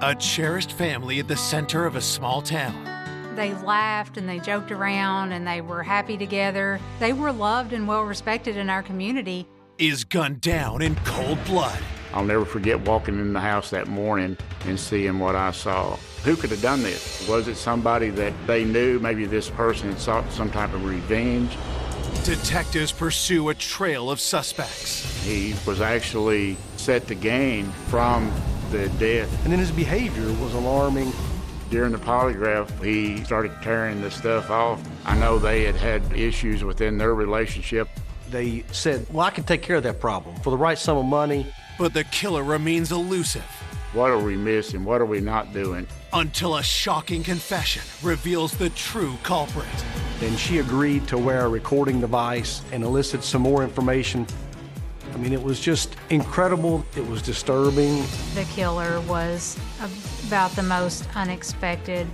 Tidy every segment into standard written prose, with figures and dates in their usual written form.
A cherished family at the center of a small town. They laughed and they joked around and they were happy together. They were loved and well respected in our community. Is gunned down in cold blood. I'll never forget walking in the house that morning and seeing what I saw. Who could have done this? Was it somebody that they knew? Maybe this person had sought some type of revenge. Detectives pursue a trail of suspects. He was actually set to gain from the death. And then his behavior was alarming. During the polygraph, he started tearing the stuff off. I know they had had issues within their relationship. They said, well, I can take care of that problem for the right sum of money. But the killer remains elusive. What are we missing? What are we not doing? Until a shocking confession reveals the true culprit. And she agreed to wear a recording device and elicit some more information. I mean, it was just incredible. It was disturbing. The killer was about the most unexpected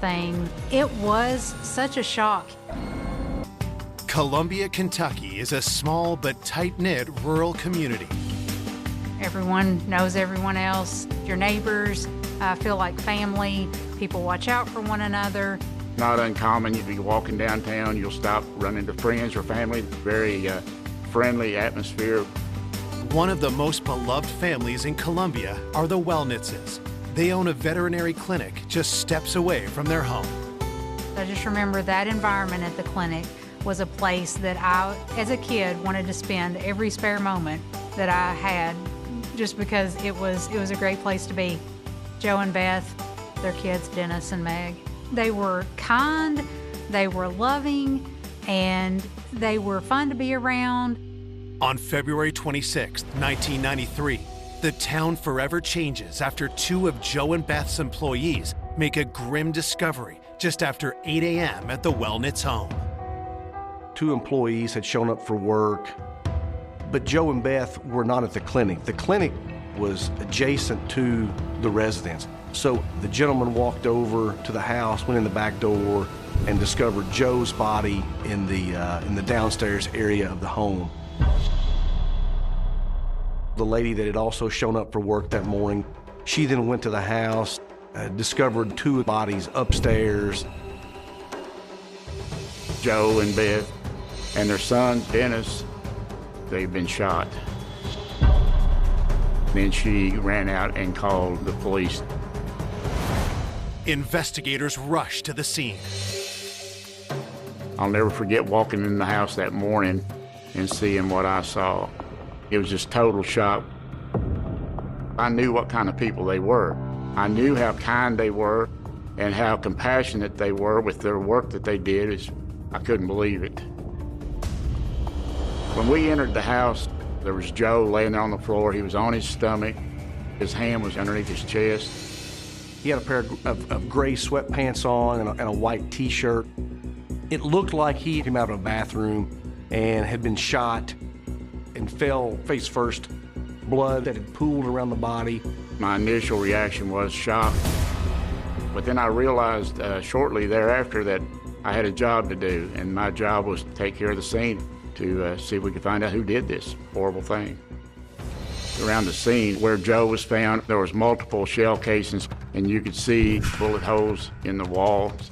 thing. It was such a shock. Columbia, Kentucky is a small but tight-knit rural community. Everyone knows everyone else. Your neighbors feel like family. People watch out for one another. Not uncommon. You'd be walking downtown, you'll stop, run into friends or family. Very friendly atmosphere. One of the most beloved families in Columbia are the Wellnitzes. They own a veterinary clinic just steps away from their home. I just remember that environment at the clinic was a place that I, as a kid, wanted to spend every spare moment that I had, just because it was a great place to be. Joe and Beth, their kids, Dennis and Meg, they were kind, they were loving, and they were fun to be around. On February 26, 1993, the town forever changes after two of Joe and Beth's employees make a grim discovery just after 8 a.m. at the Wellnitz home. 2 employees had shown up for work, but Joe and Beth were not at the clinic. The clinic was adjacent to the residence. So the gentleman walked over to the house, went in the back door, and discovered Joe's body in the downstairs area of the home. The lady that had also shown up for work that morning, she then went to the house, discovered 2 bodies upstairs. Joe and Beth and their son, Dennis, they've been shot. Then she ran out and called the police. Investigators rushed to the scene. I'll never forget walking in the house that morning and seeing what I saw. It was just total shock. I knew what kind of people they were. I knew how kind they were and how compassionate they were with their work that they did. I couldn't believe it. When we entered the house, there was Joe laying there on the floor. He was on his stomach. His hand was underneath his chest. He had a pair of gray sweatpants on and a white t-shirt. It looked like he came out of a bathroom and had been shot and fell face first. Blood that had pooled around the body. My initial reaction was shock. But then I realized shortly thereafter that I had a job to do, and my job was to take care of the scene, to see if we could find out who did this horrible thing. Around the scene where Joe was found, there was multiple shell casings, and you could see bullet holes in the walls.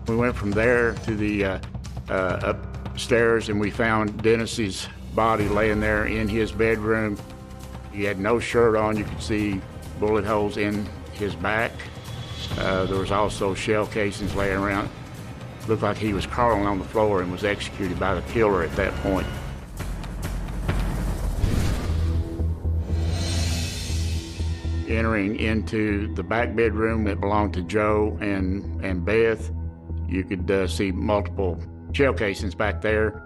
We went from there to the upstairs, and we found Dennis's body laying there in his bedroom. He had no shirt on. You could see bullet holes in his back. There was also shell casings laying around. Looked like he was crawling on the floor and was executed by the killer at that point. Entering into the back bedroom that belonged to Joe and Beth, you could see multiple shell casings back there.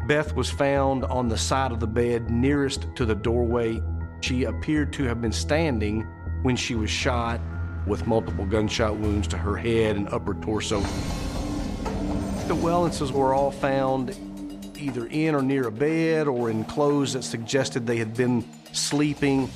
Beth was found on the side of the bed nearest to the doorway. She appeared to have been standing when she was shot, with multiple gunshot wounds to her head and upper torso. The Wellnitzes were all found either in or near a bed or in clothes that suggested they had been sleeping.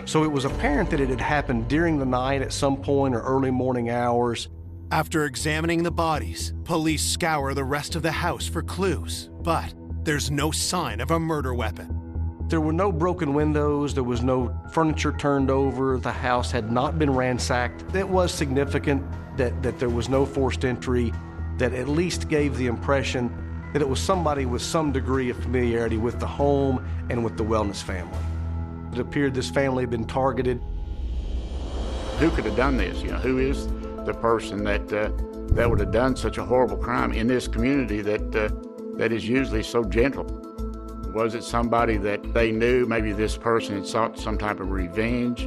So it was apparent that it had happened during the night at some point or early morning hours. After examining the bodies, police scour the rest of the house for clues, but there's no sign of a murder weapon. There were no broken windows, there was no furniture turned over, the house had not been ransacked. It was significant that there was no forced entry, that at least gave the impression that it was somebody with some degree of familiarity with the home and with the Wellness family. It appeared this family had been targeted. Who could have done this? You know, who is the person that would have done such a horrible crime in this community that is usually so gentle? Was it somebody that they knew? Maybe this person had sought some type of revenge.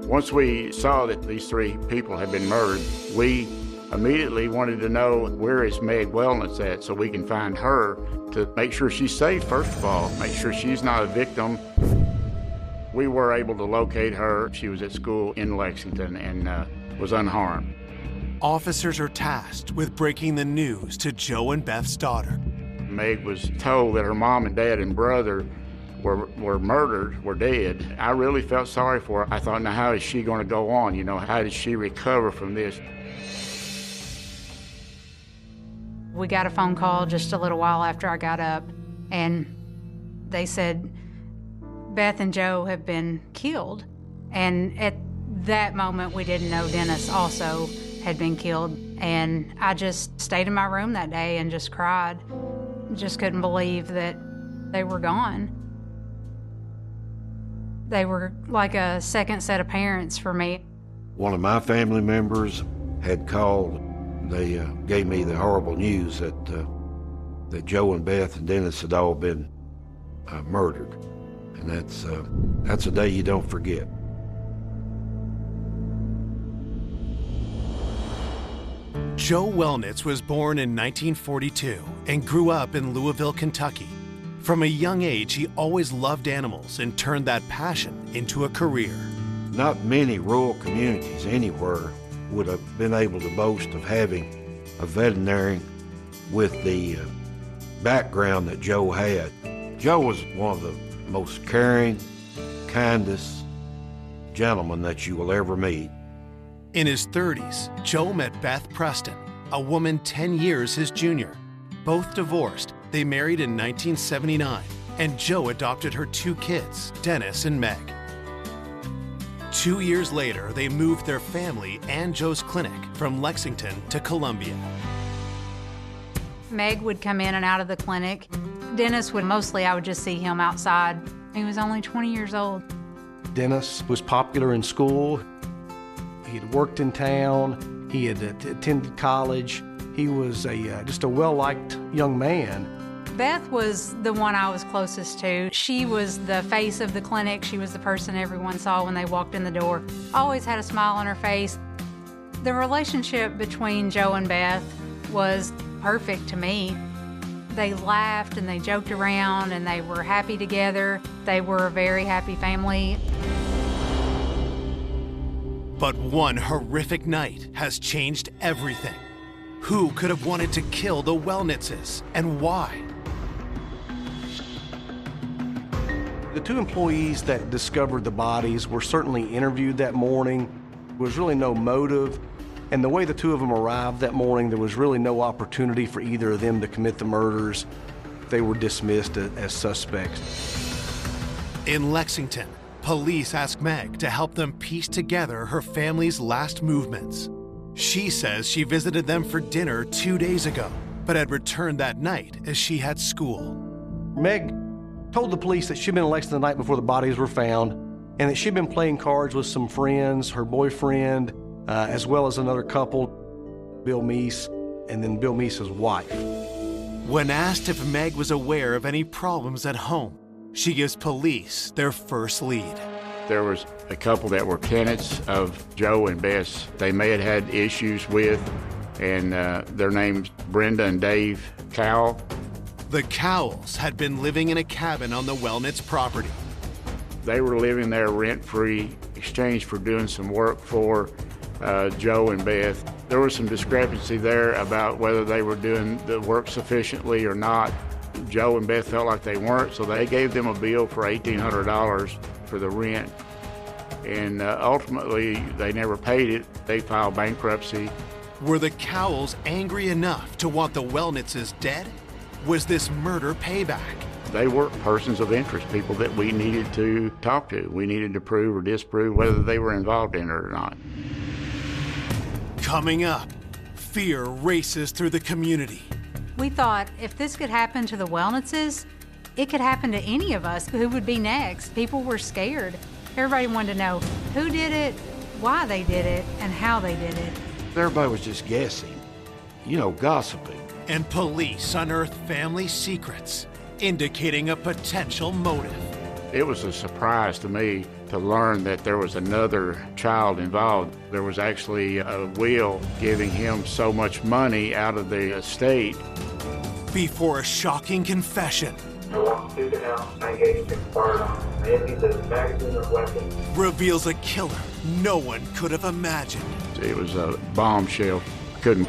Once we saw that these three people had been murdered, we immediately wanted to know, where is Meg Wellness at, so we can find her to make sure she's safe, first of all, make sure she's not a victim. We were able to locate her. She was at school in Lexington and was unharmed. Officers are tasked with breaking the news to Joe and Beth's daughter. Meg was told that her mom and dad and brother were murdered, were dead. I really felt sorry for her. I thought, now how is she going to go on? You know, how did she recover from this? We got a phone call just a little while after I got up, and they said, Beth and Joe have been killed. And at that moment, we didn't know Dennis also had been killed. And I just stayed in my room that day and just cried. Just couldn't believe that they were gone. They were like a second set of parents for me. One of my family members had called. They gave me the horrible news that Joe and Beth and Dennis had all been murdered. And that's a day you don't forget. Joe Wellnitz was born in 1942 and grew up in Louisville, Kentucky. From a young age, he always loved animals and turned that passion into a career. Not many rural communities anywhere would have been able to boast of having a veterinarian with the background that Joe had. Joe was one of the most caring, kindest gentlemen that you will ever meet. In his 30s, Joe met Beth Preston, a woman 10 years his junior. Both divorced, they married in 1979, and Joe adopted her 2 kids, Dennis and Meg. 2 years later, they moved their family and Joe's clinic from Lexington to Columbia. Meg would come in and out of the clinic. Dennis would I would just see him outside. He was only 20 years old. Dennis was popular in school. He had worked in town. He had attended college. He was just a well-liked young man. Beth was the one I was closest to. She was the face of the clinic. She was the person everyone saw when they walked in the door. Always had a smile on her face. The relationship between Joe and Beth was perfect to me. They laughed and they joked around and they were happy together. They were a very happy family. But one horrific night has changed everything. Who could have wanted to kill the Wellnitzes, and why? The 2 employees that discovered the bodies were certainly interviewed that morning. There was really no motive, and the way the 2 of them arrived that morning, there was really no opportunity for either of them to commit the murders. They were dismissed as suspects. In Lexington, police ask Meg to help them piece together her family's last movements. She says she visited them for dinner 2 days ago, but had returned that night as she had school. Meg told the police that she'd been in Lexington the night before the bodies were found, and that she'd been playing cards with some friends, her boyfriend, as well as another couple, Bill Meese, and then Bill Meese's wife. When asked if Meg was aware of any problems at home, she gives police their first lead. There was a couple that were tenants of Joe and Bess. They may have had issues with, and their names Brenda and Dave Cowell. The Cowells had been living in a cabin on the Wellnitz property. They were living there rent-free, exchanged for doing some work for Joe and Beth. There was some discrepancy there about whether they were doing the work sufficiently or not. Joe and Beth felt like they weren't, so they gave them a bill for $1,800 for the rent. And ultimately, they never paid it. They filed bankruptcy. Were the Cowells angry enough to want the Wellnitzes dead? Was this murder payback? They were persons of interest, people that we needed to talk to. We needed to prove or disprove whether they were involved in it or not. Coming up, fear races through the community. We thought if this could happen to the Wellnitzes, it could happen to any of us. Who would be next? People were scared. Everybody wanted to know who did it, why they did it, and how they did it. Everybody was just guessing, gossiping. And police unearthed family secrets, indicating a potential motive. It was a surprise to me to learn that there was another child involved. There was actually a will giving him so much money out of the estate. Before a shocking confession. I walked through the house, I engaged in firearm. I emptied the magazine of weapons. Reveals a killer no one could have imagined. It was a bombshell.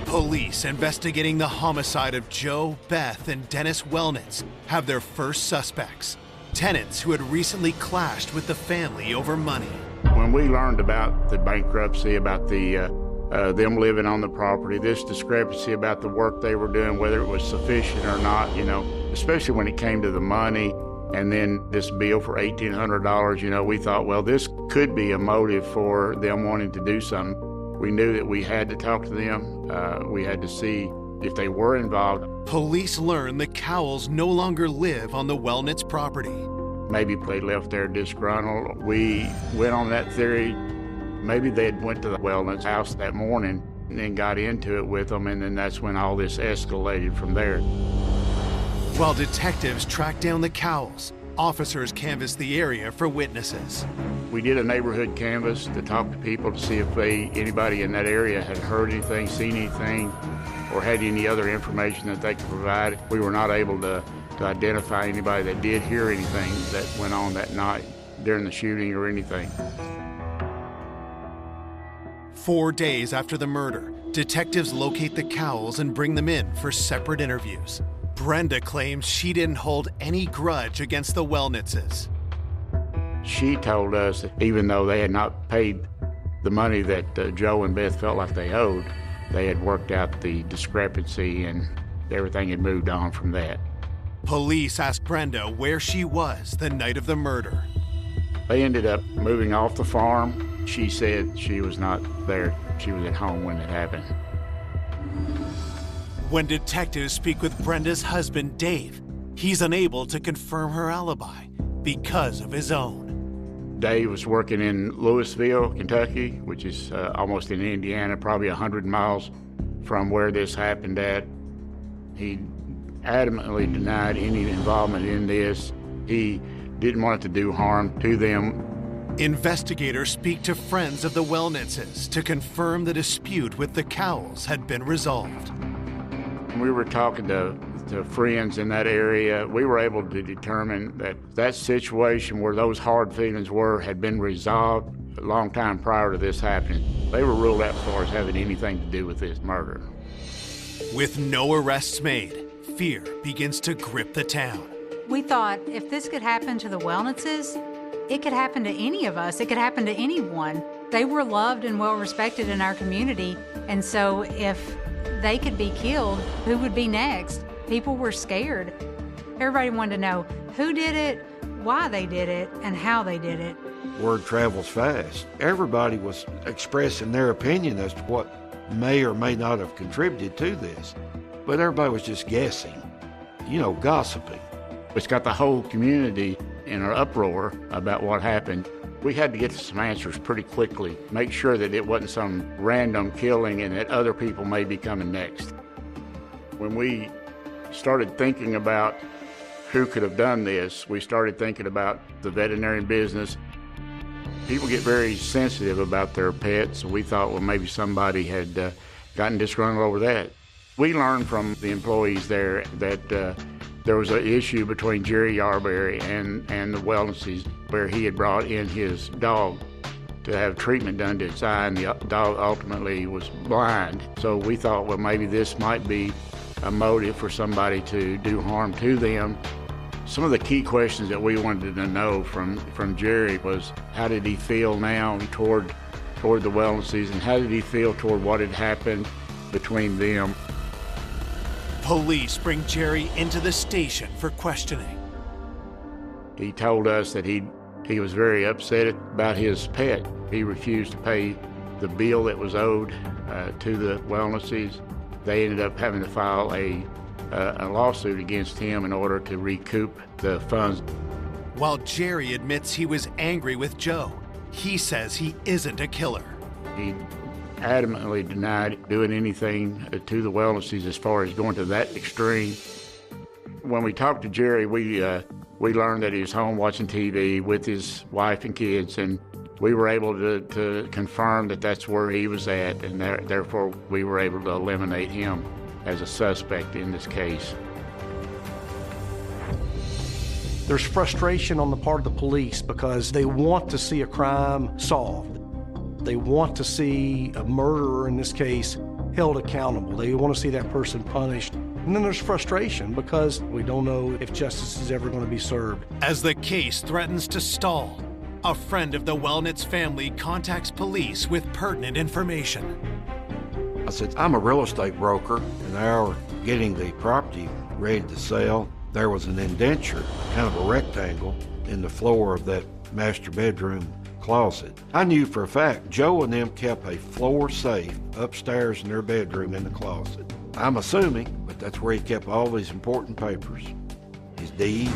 Police investigating the homicide of Joe, Beth, and Dennis Wellnitz have their first suspects. Tenants who had recently clashed with the family over money. When we learned about the bankruptcy, about them living on the property, this discrepancy about the work they were doing, whether it was sufficient or not, especially when it came to the money, and then this bill for $1,800, we thought, well, this could be a motive for them wanting to do something. We knew that we had to talk to them. We had to see if they were involved. Police learned the Cowles no longer live on the Wellnitz property. Maybe they left there disgruntled. We went on that theory. Maybe they had went to the Wellnitz house that morning and then got into it with them, and then that's when all this escalated from there. While detectives tracked down the Cowles, officers canvassed the area for witnesses. We did a neighborhood canvass to talk to people to see if anybody in that area had heard anything, seen anything, or had any other information that they could provide. We were not able to identify anybody that did hear anything that went on that night during the shooting or anything. 4 days after the murder, detectives locate the Cowles and bring them in for separate interviews. Brenda claims she didn't hold any grudge against the Wellnitzes. She told us that even though they had not paid the money that Joe and Beth felt like they owed, they had worked out the discrepancy and everything had moved on from that. Police asked Brenda where she was the night of the murder. They ended up moving off the farm. She said she was not there. She was at home when it happened. When detectives speak with Brenda's husband, Dave, he's unable to confirm her alibi because of his own. Dave was working in Louisville, Kentucky, which is almost in Indiana, probably 100 miles from where this happened at. He adamantly denied any involvement in this. He didn't want it to do harm to them. Investigators speak to friends of the Wellnitzes to confirm the dispute with the Cowles had been resolved. We were talking to friends in that area. We were able to determine that situation where those hard feelings had been resolved a long time prior to this happening. They were ruled out as far as having anything to do with this murder. With no arrests made, fear begins to grip the town. We thought if this could happen to the Wellnitzes, it could happen to any of us. It could happen to anyone. They were loved and well respected in our community, and so if they could be killed, who would be next? People were scared. Everybody wanted to know who did it, why they did it, and how they did it. Word travels fast. Everybody was expressing their opinion as to what may or may not have contributed to this. But everybody was just guessing, gossiping. It's got the whole community in an uproar about what happened. We had to get some answers pretty quickly, make sure that it wasn't some random killing and that other people may be coming next. When we started thinking about who could have done this, we started thinking about the veterinarian business. People get very sensitive about their pets, so we thought, well, maybe somebody had gotten disgruntled over that. We learned from the employees there that there was an issue between Jerry Yarberry and the Wellnesses, where he had brought in his dog to have treatment done to its eye, and the dog ultimately was blind. So we thought, well, maybe this might be a motive for somebody to do harm to them. Some of the key questions that we wanted to know from Jerry was, how did he feel now toward the Wellnesses, and how did he feel toward what had happened between them? Police bring Jerry into the station for questioning. He told us that he was very upset about his pet. He refused to pay the bill that was owed to the Wellnesses. They ended up having to file a lawsuit against him in order to recoup the funds. While Jerry admits he was angry with Joe, he says he isn't a killer. He adamantly denied doing anything to the Wellnesses as far as going to that extreme. When we talked to Jerry, we learned that he was home watching TV with his wife and kids, and we were able to confirm that that's where he was at, and therefore we were able to eliminate him as a suspect in this case. There's frustration on the part of the police because they want to see a crime solved. They want to see a murderer, in this case, held accountable. They want to see that person punished. And then there's frustration because we don't know if justice is ever going to be served. As the case threatens to stall, a friend of the Wellnitz family contacts police with pertinent information. I said, I'm a real estate broker, and our getting the property ready to sell, there was an indenture, kind of a rectangle, in the floor of that master bedroom closet. I knew for a fact Joe and them kept a floor safe upstairs in their bedroom in the closet. I'm assuming, but that's where he kept all these important papers, his deed,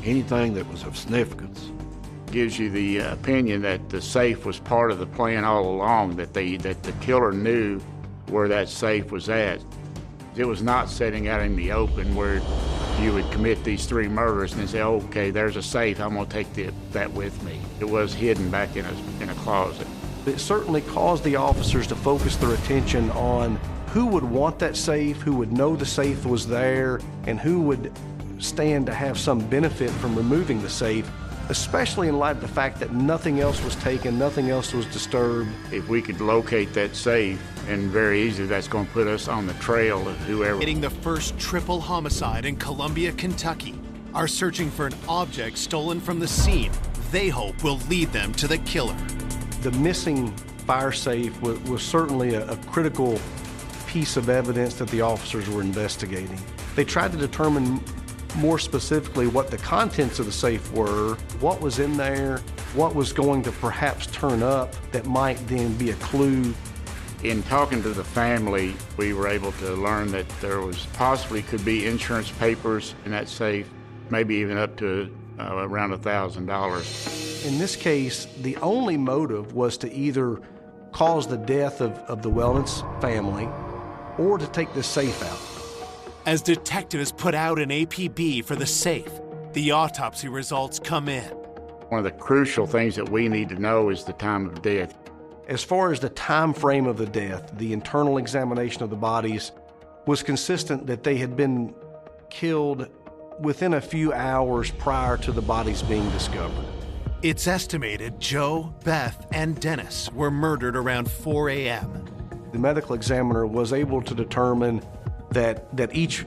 anything that was of significance. Gives you the opinion that the safe was part of the plan all along, that the killer knew where that safe was at. It was not sitting out in the open where you would commit these 3 murders and then say, okay, there's a safe, I'm gonna take that with me. It was hidden back in a closet. It certainly caused the officers to focus their attention on who would want that safe, who would know the safe was there, and who would stand to have some benefit from removing the safe, especially in light of the fact that nothing else was taken, nothing else was disturbed. If we could locate that safe, and very easily, that's going to put us on the trail of whoever. Getting the first triple homicide in Columbia, Kentucky, are searching for an object stolen from the scene they hope will lead them to the killer. The missing fire safe was certainly a critical piece of evidence that the officers were investigating. They tried to determine more specifically what the contents of the safe were, what was in there, what was going to perhaps turn up that might then be a clue. In talking to the family, we were able to learn that there was possibly could be insurance papers in that safe, maybe even up to around $1,000. In this case, the only motive was to either cause the death of the Wellnitz family or to take the safe out. As detectives put out an APB for the safe, the autopsy results come in. One of the crucial things that we need to know is the time of death. As far as the time frame of the death, the internal examination of the bodies was consistent that they had been killed within a few hours prior to the bodies being discovered. It's estimated Joe, Beth, and Dennis were murdered around 4 a.m. The medical examiner was able to determine that each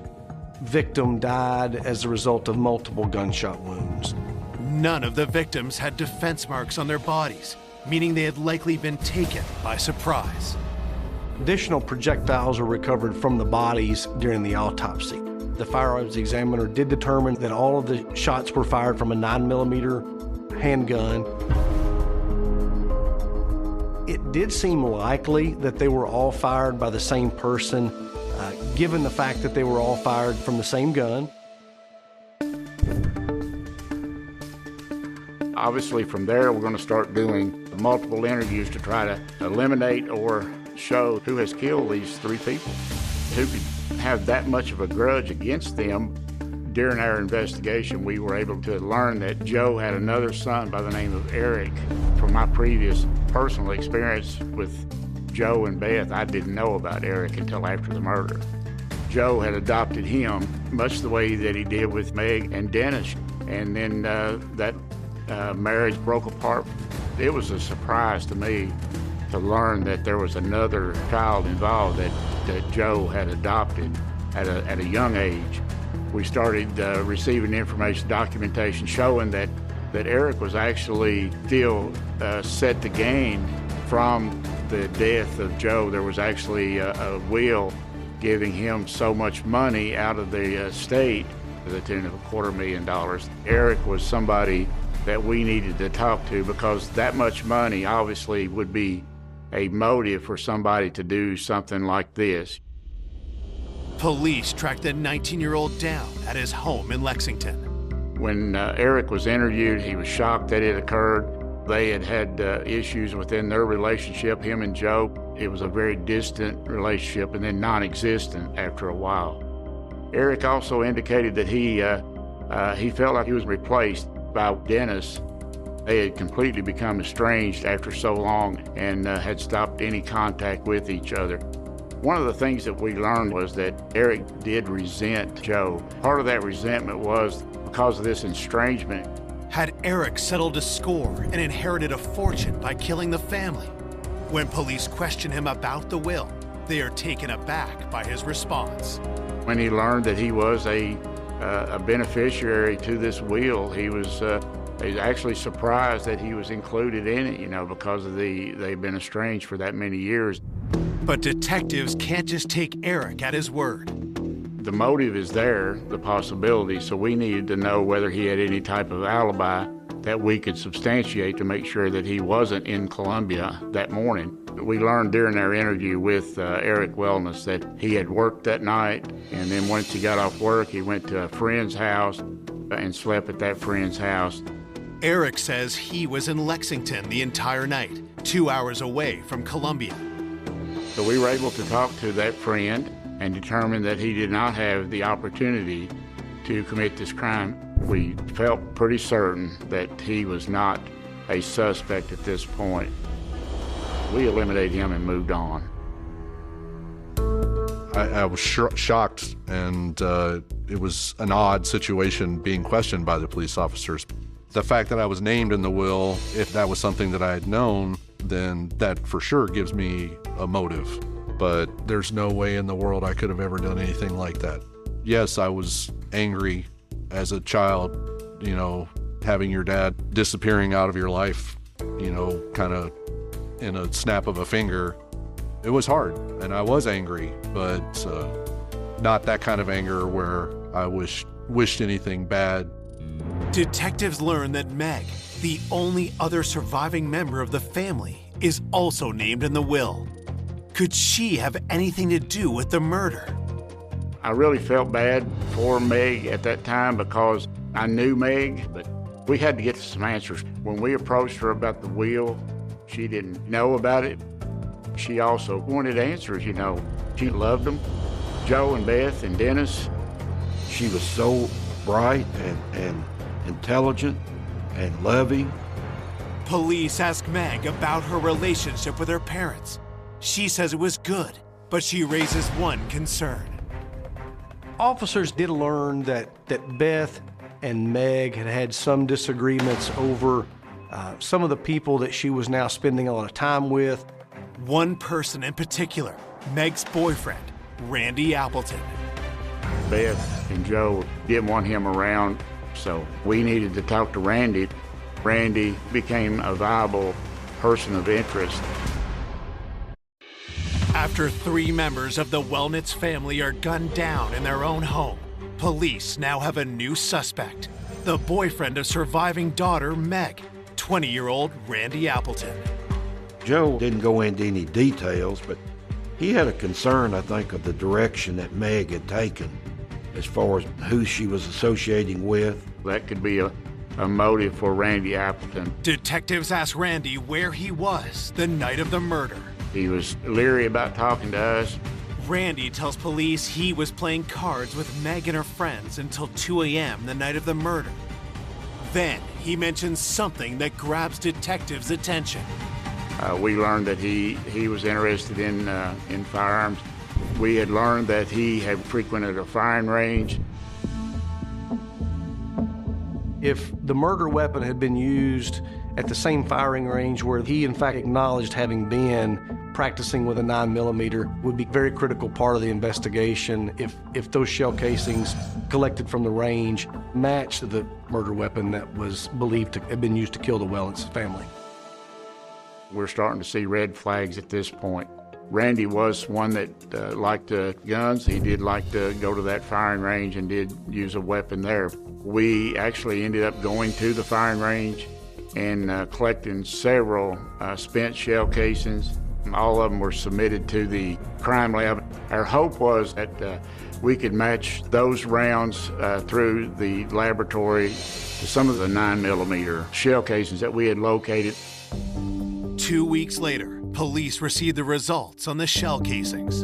victim died as a result of multiple gunshot wounds. None of the victims had defense marks on their bodies, meaning they had likely been taken by surprise. Additional projectiles were recovered from the bodies during the autopsy. The firearms examiner did determine that all of the shots were fired from a 9mm handgun. It did seem likely that they were all fired by the same person, given the fact that they were all fired from the same gun. Obviously, from there, we're going to start doing multiple interviews to try to eliminate or show who has killed these 3 people, who could have that much of a grudge against them. During our investigation, we were able to learn that Joe had another son by the name of Eric. From my previous personal experience with Joe and Beth, I didn't know about Eric until after the murder. Joe had adopted him, much the way that he did with Meg and Dennis, and then that marriage broke apart. It was a surprise to me to learn that there was another child involved that Joe had adopted at a young age. We started receiving information, documentation showing that Eric was actually still set to gain from the death of Joe. There was actually a will giving him so much money out of the estate to the tune of $250,000. Eric was somebody that we needed to talk to because that much money obviously would be a motive for somebody to do something like this. Police tracked the 19-year-old down at his home in Lexington. When Eric was interviewed, he was shocked that it occurred. They had issues within their relationship, him and Joe. It was a very distant relationship and then non-existent after a while. Eric also indicated that he felt like he was replaced by Dennis. They had completely become estranged after so long and had stopped any contact with each other. One of the things that we learned was that Eric did resent Joe. Part of that resentment was because of this estrangement. Had Eric settled a score and inherited a fortune by killing the family? When police question him about the will, they are taken aback by his response. When he learned that he was a beneficiary to this will, he was actually surprised that he was included in it, because of they've been estranged for that many years. But detectives can't just take Eric at his word. The motive is there, the possibility, so we needed to know whether he had any type of alibi that we could substantiate to make sure that he wasn't in Columbia that morning. We learned during our interview with Eric Wellness that he had worked that night, and then once he got off work, he went to a friend's house and slept at that friend's house. Eric says he was in Lexington the entire night, 2 hours away from Columbia. So we were able to talk to that friend and determine that he did not have the opportunity to commit this crime. We felt pretty certain that he was not a suspect at this point. We eliminated him and moved on. I was shocked, and it was an odd situation being questioned by the police officers. The fact that I was named in the will, if that was something that I had known, then that for sure gives me a motive. But there's no way in the world I could have ever done anything like that. Yes, I was angry as a child, having your dad disappearing out of your life, kind of in a snap of a finger. It was hard, and I was angry, but not that kind of anger where I wished anything bad. Detectives learn that Meg, the only other surviving member of the family, is also named in the will. Could she have anything to do with the murder? I really felt bad for Meg at that time because I knew Meg, but we had to get some answers. When we approached her about the will, she didn't know about it. She also wanted answers, She loved them, Joe and Beth and Dennis. She was so bright and intelligent and loving. Police ask Meg about her relationship with her parents. She says it was good, but she raises one concern. Officers did learn that Beth and Meg had some disagreements over some of the people that she was now spending a lot of time with. One person in particular, Meg's boyfriend, Randy Appleton. Beth and Joe didn't want him around, so we needed to talk to Randy. Randy became a viable person of interest. After 3 members of the Wellnitz family are gunned down in their own home, police now have a new suspect, the boyfriend of surviving daughter Meg, 20-year-old Randy Appleton. Joe didn't go into any details, but he had a concern, I think, of the direction that Meg had taken as far as who she was associating with. That could be a motive for Randy Appleton. Detectives asked Randy where he was the night of the murder. He was leery about talking to us. Randy tells police he was playing cards with Meg and her friends until 2 a.m. the night of the murder. Then he mentions something that grabs detectives' attention. We learned that he was interested in firearms. We had learned that he had frequented a firing range. If the murder weapon had been used at the same firing range where he in fact acknowledged having been, practicing with a 9mm would be a very critical part of the investigation if those shell casings collected from the range matched the murder weapon that was believed to have been used to kill the Wellnitz family. We're starting to see red flags at this point. Randy was one that liked guns. He did like to go to that firing range and did use a weapon there. We actually ended up going to the firing range and collecting several spent shell casings. All of them were submitted to the crime lab. Our hope was that we could match those rounds through the laboratory to some of the 9mm shell casings that we had located. 2 weeks later, police received the results on the shell casings.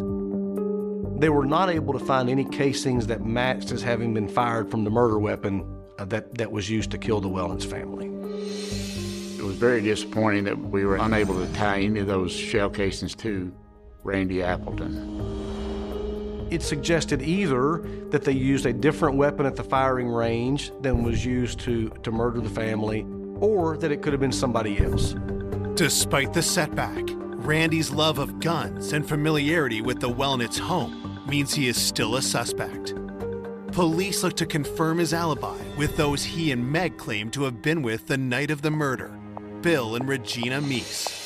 They were not able to find any casings that matched as having been fired from the murder weapon that was used to kill the Wellens family. It was very disappointing that we were unable to tie any of those shell casings to Randy Appleton. It suggested either that they used a different weapon at the firing range than was used to murder the family, or that it could have been somebody else. Despite the setback, Randy's love of guns and familiarity with the Wellnitz home means he is still a suspect. Police look to confirm his alibi with those he and Meg claim to have been with the night of the murder, Bill and Regina Meese.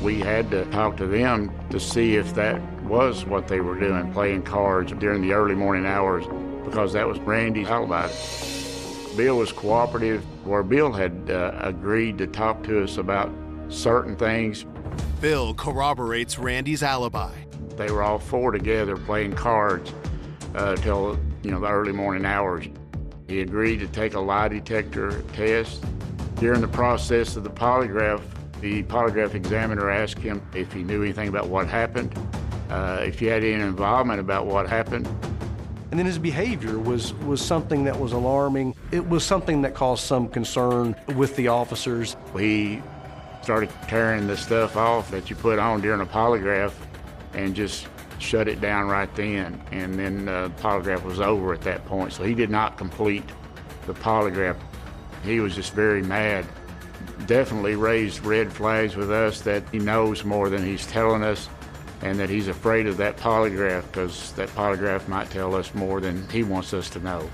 We had to talk to them to see if that was what they were doing, playing cards during the early morning hours, because that was Randy's alibi. Bill was cooperative, where Bill had agreed to talk to us about certain things. Bill corroborates Randy's alibi. They were all four together playing cards till the early morning hours. He agreed to take a lie detector test. During the process of the polygraph examiner asked him if he knew anything about what happened, if he had any involvement about what happened. And then his behavior was something that was alarming. It was something that caused some concern with the officers. He started tearing the stuff off that you put on during a polygraph and just shut it down right then. And then the polygraph was over at that point. So he did not complete the polygraph. He was just very mad. Definitely raised red flags with us that he knows more than he's telling us, and that he's afraid of that polygraph because that polygraph might tell us more than he wants us to know.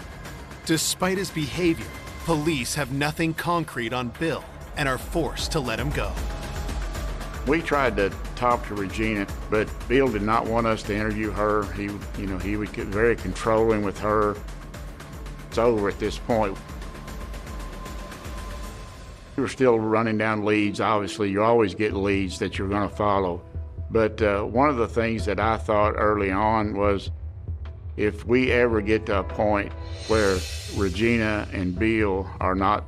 Despite his behavior, police have nothing concrete on Bill and are forced to let him go. We tried to talk to Regina, but Bill did not want us to interview her. He was very controlling with her. It's over at this point. We were still running down leads. Obviously, you always get leads that you're going to follow. But one of the things that I thought early on was, if we ever get to a point where Regina and Bill are not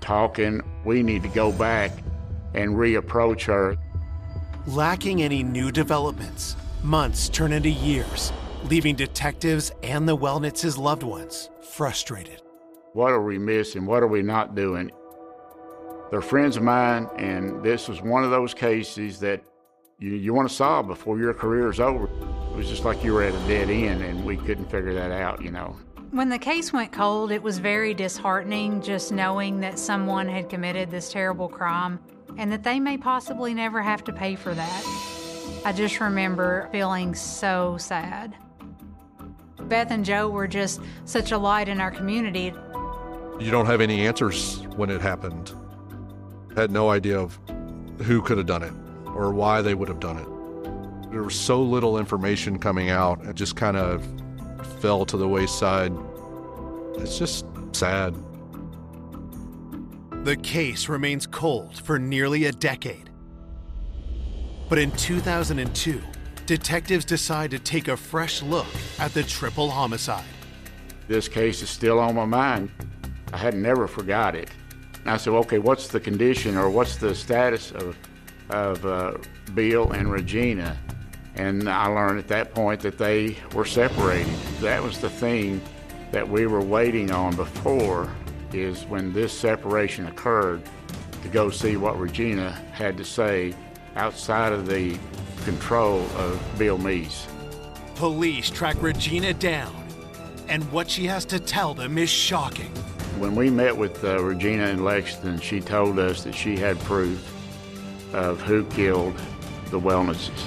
talking, we need to go back and reapproach her. Lacking any new developments, months turn into years, leaving detectives and the Wellnitz's loved ones frustrated. What are we missing? What are we not doing? They're friends of mine, and this was one of those cases that you want to solve before your career is over. It was just like you were at a dead end, and we couldn't figure that out, When the case went cold, it was very disheartening just knowing that someone had committed this terrible crime and that they may possibly never have to pay for that. I just remember feeling so sad. Beth and Joe were just such a light in our community. You don't have any answers when it happened. Had no idea of who could have done it or why they would have done it. There was so little information coming out, it just kind of fell to the wayside. It's just sad. The case remains cold for nearly a decade. But in 2002, detectives decide to take a fresh look at the triple homicide. This case is still on my mind. I had never forgot it. And I said, okay, what's the condition or what's the status of Bill and Regina? And I learned at that point that they were separated. That was the thing that we were waiting on before, is when this separation occurred, to go see what Regina had to say outside of the control of Bill Meese. Police track Regina down, and what she has to tell them is shocking. When we met with Regina in Lexington, she told us that she had proof of who killed the Wellnitzes.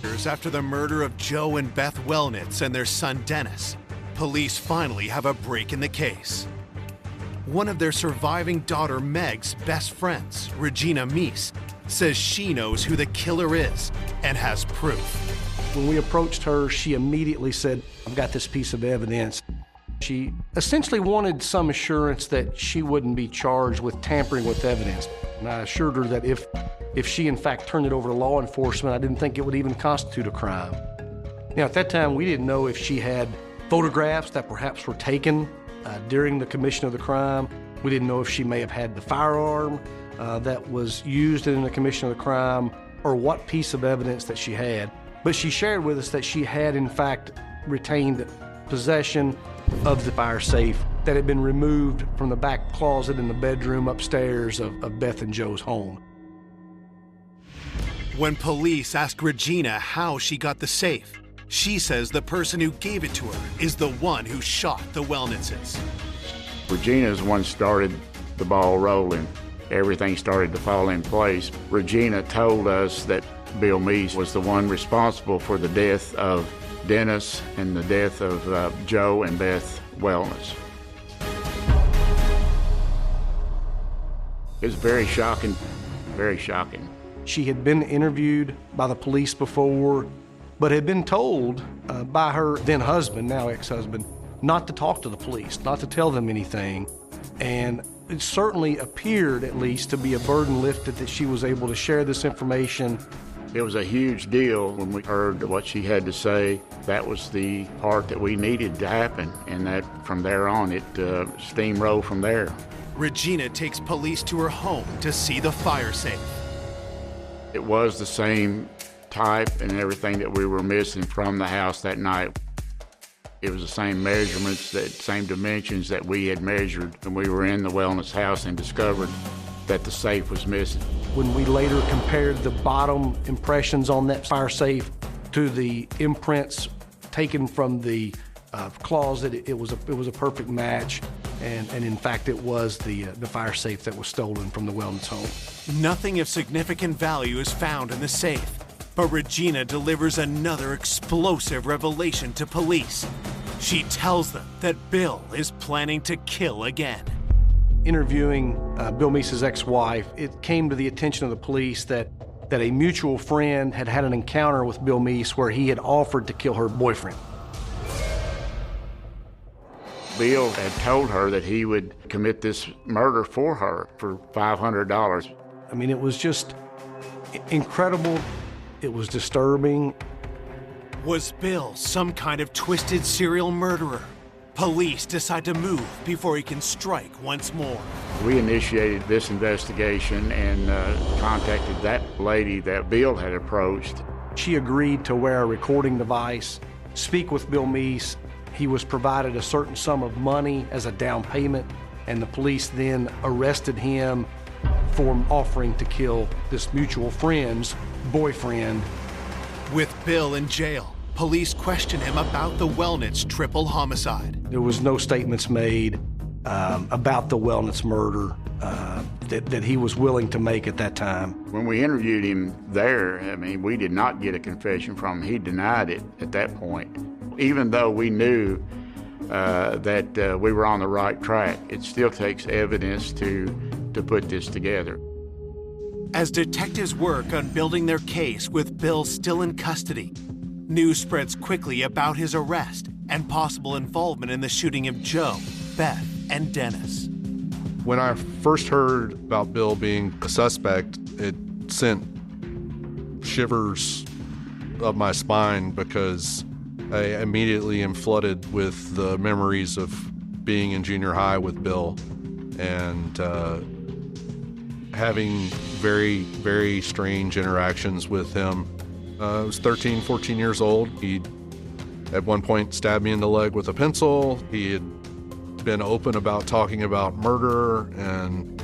Years after the murder of Joe and Beth Wellnitz and their son Dennis, police finally have a break in the case. One of their surviving daughter Meg's best friends, Regina Meese, says she knows who the killer is and has proof. When we approached her, she immediately said, "I've got this piece of evidence." She essentially wanted some assurance that she wouldn't be charged with tampering with evidence. And I assured her that if she in fact turned it over to law enforcement, I didn't think it would even constitute a crime. Now, at that time, we didn't know if she had photographs that perhaps were taken during the commission of the crime. We didn't know if she may have had the firearm that was used in the commission of the crime, or what piece of evidence that she had. But she shared with us that she had in fact retained possession of the fire safe that had been removed from the back closet in the bedroom upstairs of Beth and Joe's home. When police ask Regina how she got the safe, she says the person who gave it to her is the one who shot the Wellnitzes. Regina's one started the ball rolling. Everything started to fall in place. Regina told us that Bill Meese was the one responsible for the death of Dennis and the death of Joe and Beth Wellnitz. It was very shocking, very shocking. She had been interviewed by the police before, but had been told by her then husband, now ex-husband, not to talk to the police, not to tell them anything. And it certainly appeared, at least, to be a burden lifted that she was able to share this information. It was a huge deal when we heard what she had to say. That was the part that we needed to happen, and that from there on, it steamrolled from there. Regina takes police to her home to see the fire safe. It was the same type and everything that we were missing from the house that night. It was the same measurements, the same dimensions that we had measured when we were in the Wellness house and discovered that the safe was missing. When we later compared the bottom impressions on that fire safe to the imprints taken from the closet, it was a perfect match, and in fact it was the fire safe that was stolen from the Wellness home. Nothing of significant value is found in the safe, but Regina delivers another explosive revelation to police. She tells them that Bill is planning to kill again. Interviewing Bill Meese's ex-wife, it came to the attention of the police that a mutual friend had had an encounter with Bill Meese where he had offered to kill her boyfriend. Bill had told her that he would commit this murder for her for $500. I mean, it was just incredible. It was disturbing. Was Bill some kind of twisted serial murderer? Police decide to move before he can strike once more. We initiated this investigation and contacted that lady that Bill had approached. She agreed to wear a recording device, speak with Bill Meese. He was provided a certain sum of money as a down payment, and the police then arrested him for offering to kill this mutual friend's boyfriend. With Bill in jail, police question him about the Wellnitz triple homicide. There was no statements made about the Wellnitz murder that he was willing to make at that time. When we interviewed him there, I mean, we did not get a confession from him. He denied it at that point. Even though we knew that we were on the right track, it still takes evidence to put this together. As detectives work on building their case with Bill still in custody, news spreads quickly about his arrest and possible involvement in the shooting of Joe, Beth, and Dennis. When I first heard about Bill being a suspect, it sent shivers up my spine because I immediately am flooded with the memories of being in junior high with Bill and having very, very strange interactions with him. I was 13, 14 years old. He at one point stabbed me in the leg with a pencil. He had been open about talking about murder and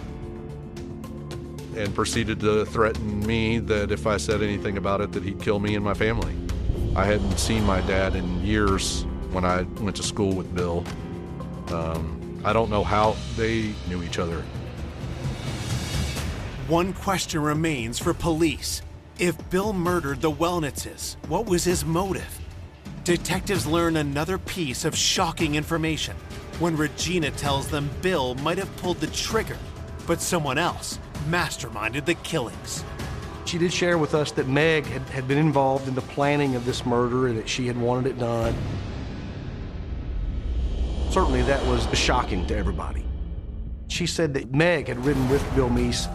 proceeded to threaten me that if I said anything about it, that he'd kill me and my family. I hadn't seen my dad in years when I went to school with Bill. I don't know how they knew each other. One question remains for police. If Bill murdered the Wellnitzes, what was his motive? Detectives learn another piece of shocking information when Regina tells them Bill might have pulled the trigger, but someone else masterminded the killings. She did share with us that Meg had been involved in the planning of this murder and that she had wanted it done. Certainly that was shocking to everybody. She said that Meg had ridden with Bill Meese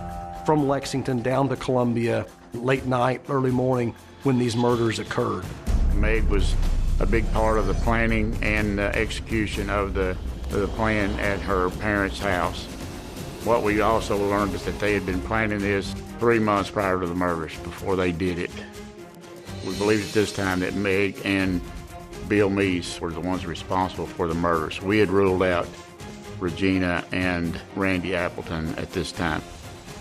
from Lexington down to Columbia late night, early morning when these murders occurred. Meg was a big part of the planning and execution of the plan at her parents' house. What we also learned is that they had been planning this 3 months prior to the murders before they did it. We believed at this time that Meg and Bill Meese were the ones responsible for the murders. We had ruled out Regina and Randy Appleton at this time.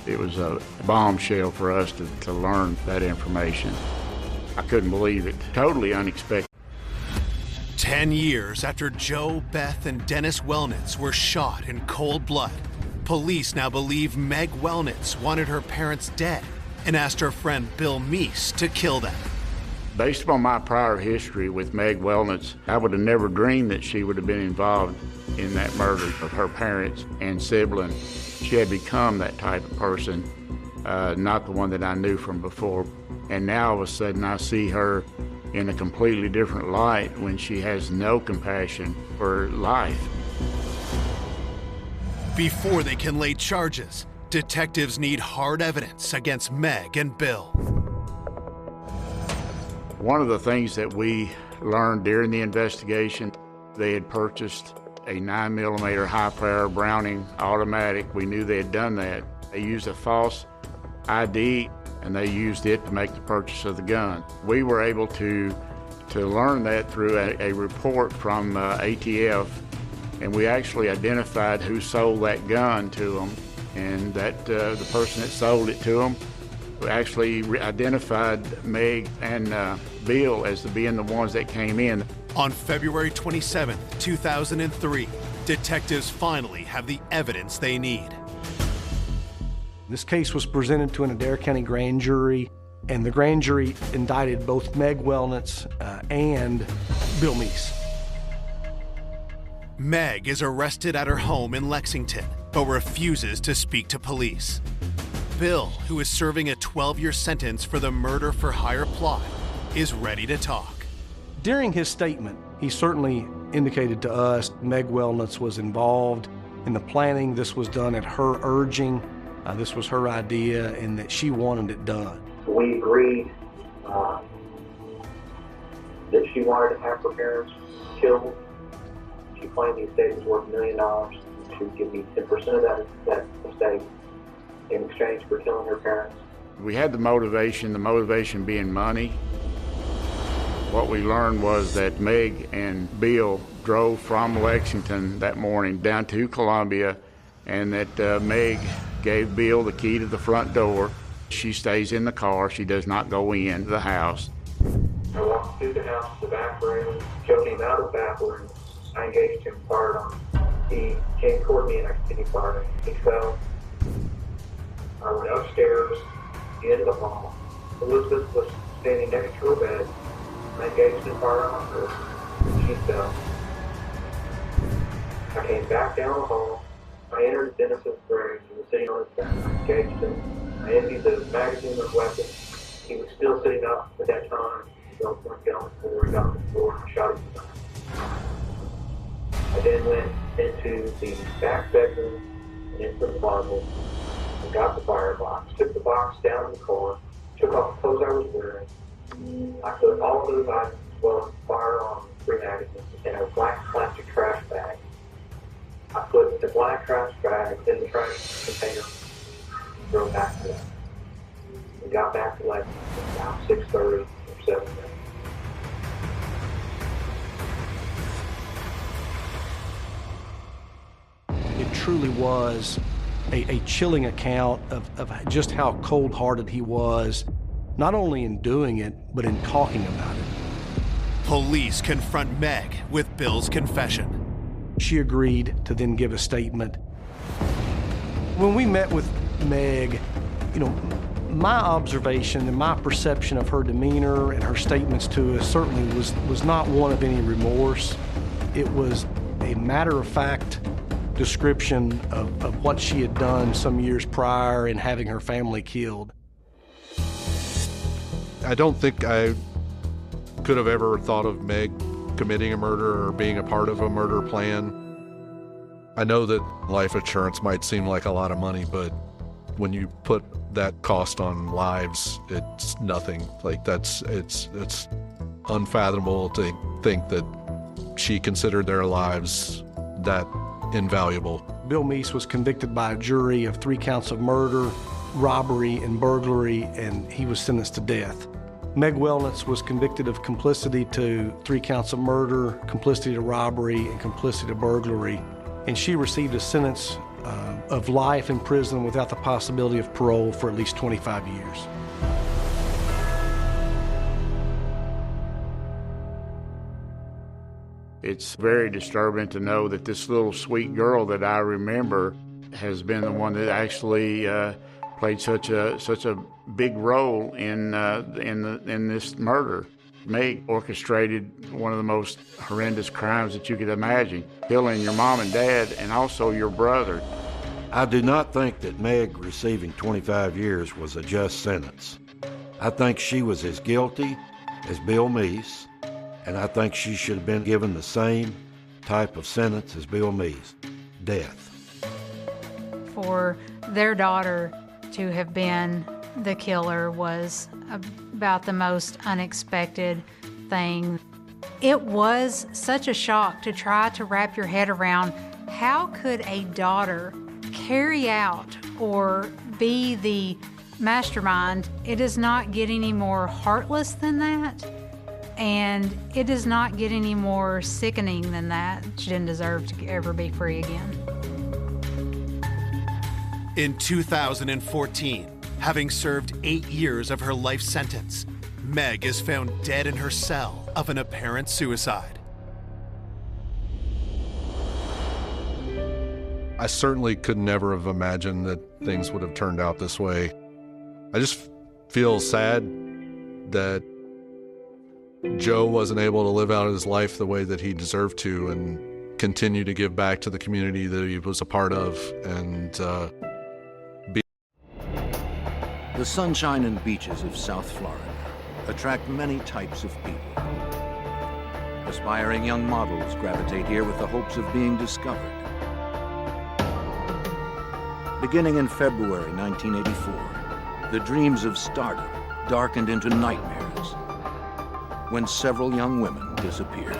It was a bombshell for us to learn that information. I couldn't believe it. Totally unexpected. 10 years after Joe, Beth, and Dennis Wellnitz were shot in cold blood, police now believe Meg Wellnitz wanted her parents dead and asked her friend Bill Meese to kill them. Based upon my prior history with Meg Wellnitz, I would have never dreamed that she would have been involved in that murder of her parents and sibling. She had become that type of person, not the one that I knew from before. And now all of a sudden I see her in a completely different light when she has no compassion for life. Before they can lay charges, detectives need hard evidence against Meg and Bill. One of the things that we learned during the investigation, they had purchased a 9mm high-power Browning automatic. We knew they had done that. They used a false ID, and they used it to make the purchase of the gun. We were able to learn that through a report from ATF, and we actually identified who sold that gun to them, and that the person that sold it to them actually identified Meg and Bill as being the ones that came in. On February 27, 2003, detectives finally have the evidence they need. This case was presented to an Adair County grand jury, and the grand jury indicted both Meg Wellnitz and Bill Meese. Meg is arrested at her home in Lexington, but refuses to speak to police. Bill, who is serving a 12-year sentence for the murder-for-hire plot, is ready to talk. During his statement, he certainly indicated to us Meg Wellnitz was involved in the planning. This was done at her urging. This was her idea, and that she wanted it done. We agreed that she wanted to have her parents killed. She claimed the estate was worth $1 million. She would give me 10% of that estate in exchange for killing her parents. We had the motivation being money. What we learned was that Meg and Bill drove from Lexington that morning down to Columbia, and that Meg gave Bill the key to the front door. She stays in the car. She does not go into the house. I walked through the house, the back room. Joe came out of the back room. I engaged him, fired on him. He came toward me and I continued firing. He fell. I went upstairs, into the hall. Elizabeth was standing next to her bed. I engaged and fired on her. She fell. I came back down the hall. I entered Dennis's grave. He was sitting on his bed. I engaged him. I emptied the magazine of weapons. He was still sitting up at that time. He got on the floor, got on the floor, and I shot him. I then went into the back bedroom and into the closet and got the firebox, took the box down in the car, took off the clothes I was wearing. I put all of those items as well as the firearm, 3 magazines, in a black plastic trash bag. I put the black trash bag in the trash container and drove back to Lexington. We got back to Lexington about 6:30 or 7. It truly was a chilling account of just how cold-hearted he was, not only in doing it, but in talking about it. Police confront Meg with Bill's confession. She agreed to then give a statement. When we met with Meg, my observation and my perception of her demeanor and her statements to us certainly was not one of any remorse. It was a matter-of-fact description of what she had done some years prior in having her family killed. I don't think I could have ever thought of Meg committing a murder or being a part of a murder plan. I know that life insurance might seem like a lot of money, but when you put that cost on lives, it's nothing. Like it's unfathomable to think that she considered their lives that invaluable. Bill Meese was convicted by a jury of 3 counts of murder, robbery, and burglary, and he was sentenced to death. Meg Wellnitz was convicted of complicity to 3 counts of murder, complicity to robbery, and complicity to burglary, and she received a sentence of life in prison without the possibility of parole for at least 25 years. It's very disturbing to know that this little sweet girl that I remember has been the one that actually played such a big role in this murder. Meg orchestrated one of the most horrendous crimes that you could imagine, killing your mom and dad and also your brother. I do not think that Meg receiving 25 years was a just sentence. I think she was as guilty as Bill Meese, and I think she should have been given the same type of sentence as Bill Meese, death. For their daughter to have been the killer was about the most unexpected thing. It was such a shock to try to wrap your head around how could a daughter carry out or be the mastermind. It does not get any more heartless than that, and it does not get any more sickening than that. She didn't deserve to ever be free again. In 2014, having served 8 years of her life sentence, Meg is found dead in her cell of an apparent suicide. I certainly could never have imagined that things would have turned out this way. I just feel sad that Joe wasn't able to live out his life the way that he deserved to and continue to give back to the community that he was a part of and The sunshine and beaches of South Florida attract many types of people. Aspiring young models gravitate here with the hopes of being discovered. Beginning in February 1984, the dreams of stardom darkened into nightmares when several young women disappeared.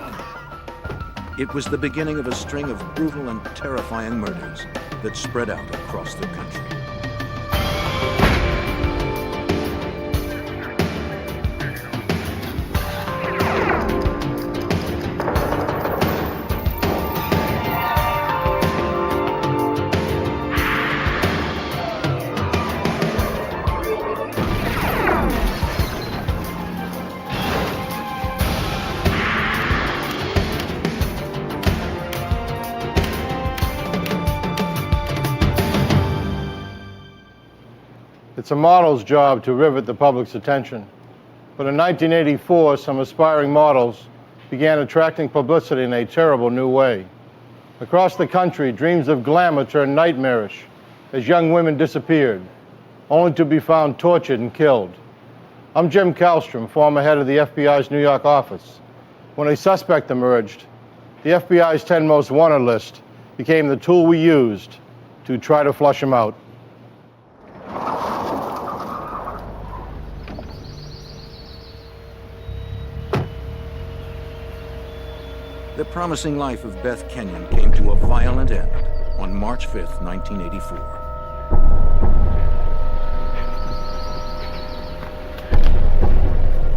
It was the beginning of a string of brutal and terrifying murders that spread out across the country. It's a model's job to rivet the public's attention. But in 1984, some aspiring models began attracting publicity in a terrible new way. Across the country, dreams of glamour turned nightmarish as young women disappeared, only to be found tortured and killed. I'm Jim Kallstrom, former head of the FBI's New York office. When a suspect emerged, the FBI's 10 most wanted list became the tool we used to try to flush him out. The promising life of Beth Kenyon came to a violent end on March 5th, 1984.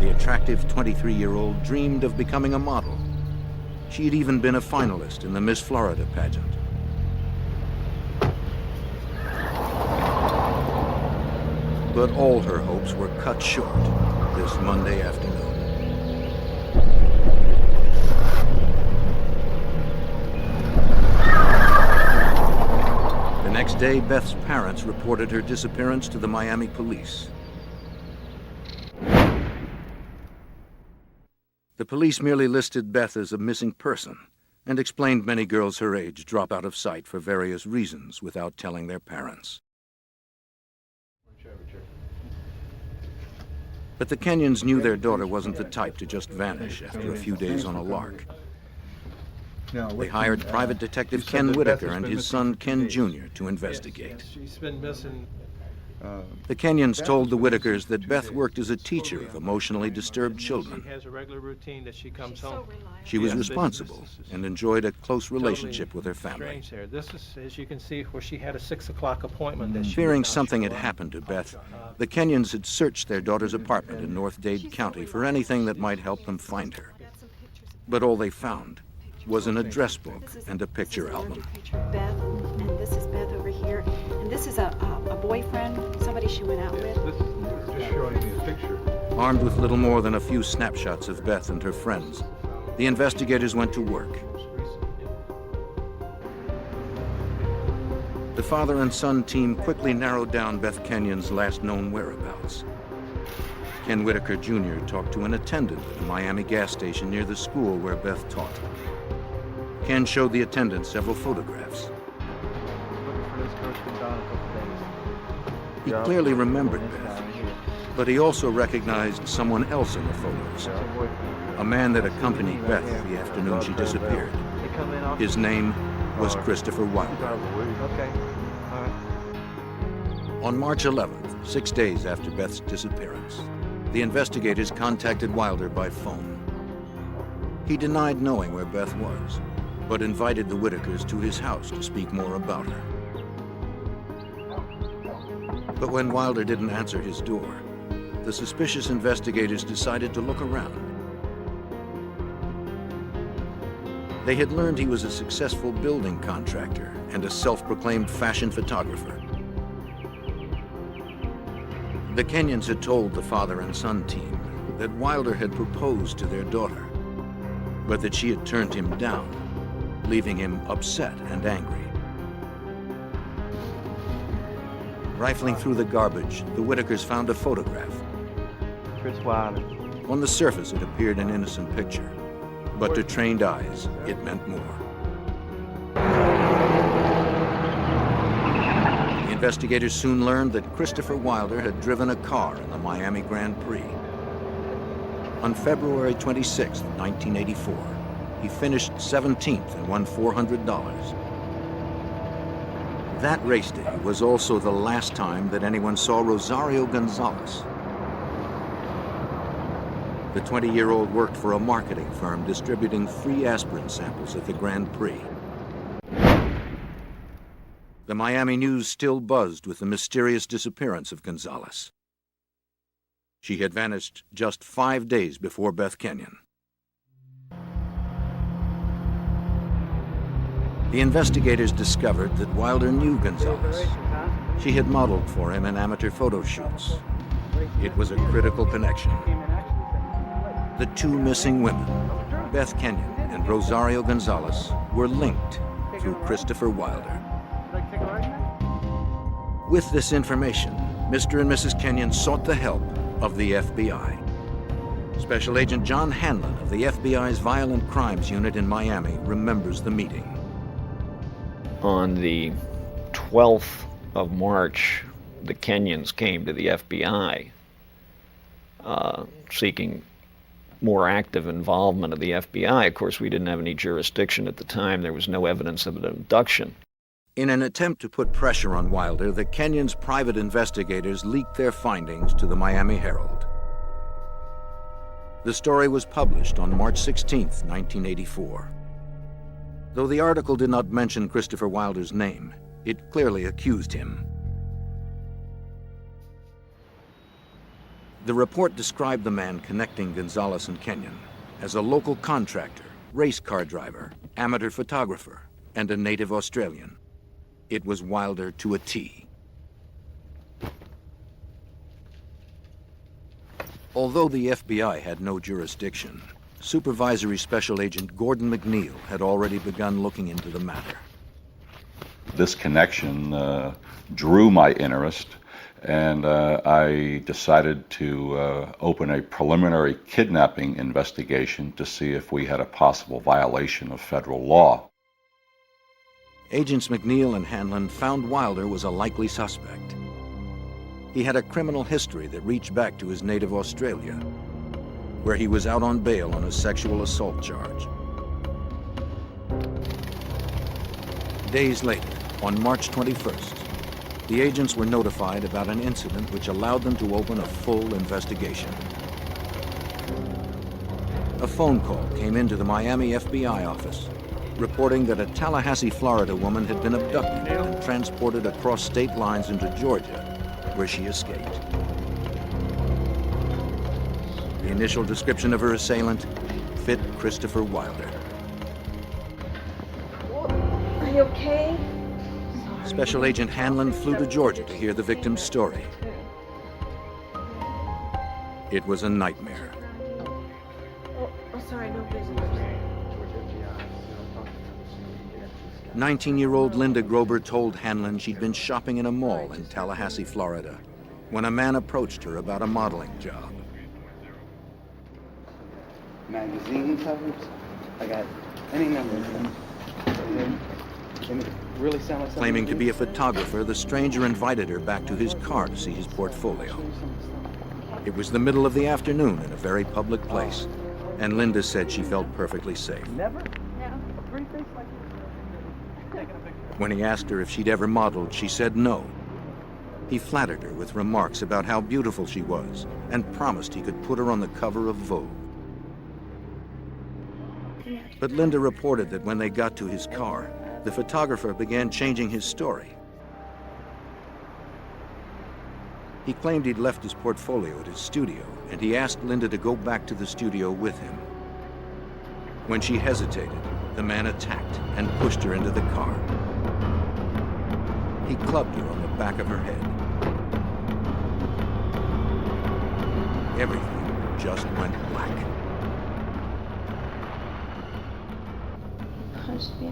The attractive 23-year-old dreamed of becoming a model. She had even been a finalist in the Miss Florida pageant. But all her hopes were cut short this Monday afternoon. The next day, Beth's parents reported her disappearance to the Miami police. The police merely listed Beth as a missing person, and explained many girls her age drop out of sight for various reasons without telling their parents. But the Kenyons knew their daughter wasn't the type to just vanish after a few days on a lark. They hired private detective Ken Whitaker and his son Ken Jr. to investigate. She's been missing. The Kenyons told the Whitakers that Beth worked as a teacher of emotionally disturbed children. She has a regular routine that she comes home. She was responsible and enjoyed a close relationship with her family. Strange there. This is, as you can see, where she had a 6 o'clock appointment. That she Fearing was not something sure had about. happened to Beth, the Kenyons had searched their daughter's apartment in North Dade County for anything that might help them find her. But all they found was an address book and a picture album. Picture of Beth, and this is Beth over here, and this is a boyfriend, somebody she went out with. This is just showing me a picture. Armed with little more than a few snapshots of Beth and her friends, the investigators went to work. The father and son team quickly narrowed down Beth Kenyon's last known whereabouts. Ken Whitaker Jr. talked to an attendant at a Miami gas station near the school where Beth taught. Ken showed the attendant several photographs. He clearly remembered Beth, but he also recognized someone else in the photos, a man that accompanied Beth the afternoon she disappeared. His name was Christopher Wilder. On March 11th, 6 days after Beth's disappearance, the investigators contacted Wilder by phone. He denied knowing where Beth was, but invited the Whitakers to his house to speak more about her. But when Wilder didn't answer his door, the suspicious investigators decided to look around. They had learned he was a successful building contractor and a self-proclaimed fashion photographer. The Kenyons had told the father and son team that Wilder had proposed to their daughter, but that she had turned him down, leaving him upset and angry. Rifling through the garbage, the Whitakers found a photograph. Chris Wilder. On the surface, it appeared an innocent picture, but to trained eyes, it meant more. The investigators soon learned that Christopher Wilder had driven a car in the Miami Grand Prix. On February 26, 1984, he finished 17th and won $400. That race day was also the last time that anyone saw Rosario Gonzalez. The 20-year-old worked for a marketing firm distributing free aspirin samples at the Grand Prix. The Miami news still buzzed with the mysterious disappearance of Gonzalez. She had vanished just 5 days before Beth Kenyon. The investigators discovered that Wilder knew Gonzalez. She had modeled for him in amateur photo shoots. It was a critical connection. The two missing women, Beth Kenyon and Rosario Gonzalez, were linked through Christopher Wilder. With this information, Mr. and Mrs. Kenyon sought the help of the FBI. Special Agent John Hanlon of the FBI's Violent Crimes Unit in Miami remembers the meeting. On the 12th of March, the Kenyons came to the FBI seeking more active involvement of the FBI. Of course, we didn't have any jurisdiction at the time. There was no evidence of an abduction. In an attempt to put pressure on Wilder, the Kenyons' private investigators leaked their findings to the Miami Herald. The story was published on March 16, 1984. Though the article did not mention Christopher Wilder's name, it clearly accused him. The report described the man connecting Gonzalez and Kenyon as a local contractor, race car driver, amateur photographer, and a native Australian. It was Wilder to a T. Although the FBI had no jurisdiction, Supervisory Special Agent Gordon McNeil had already begun looking into the matter. This connection drew my interest, and I decided to open a preliminary kidnapping investigation to see if we had a possible violation of federal law. Agents McNeil and Hanlon found Wilder was a likely suspect. He had a criminal history that reached back to his native Australia, where he was out on bail on a sexual assault charge. Days later, on March 21st, the agents were notified about an incident which allowed them to open a full investigation. A phone call came into the Miami FBI office reporting that a Tallahassee, Florida woman had been abducted and transported across state lines into Georgia, where she escaped. The initial description of her assailant fit Christopher Wilder. Are you okay? Special Agent Hanlon flew to Georgia to hear the victim's story. It was a nightmare. Oh, sorry, no business. 19-year-old Linda Grober told Hanlon she'd been shopping in a mall in Tallahassee, Florida, when a man approached her about a modeling job. Magazine covers? I got any number of them. Really sound like claiming to be a photographer, the stranger invited her back to his car to see his portfolio. It was the middle of the afternoon in a very public place, and Linda said she felt perfectly safe. Never? When he asked her if she'd ever modeled, she said no. He flattered her with remarks about how beautiful she was and promised he could put her on the cover of Vogue. But Linda reported that when they got to his car, the photographer began changing his story. He claimed he'd left his portfolio at his studio, and he asked Linda to go back to the studio with him. When she hesitated, the man attacked and pushed her into the car. He clubbed her on the back of her head. Everything just went black.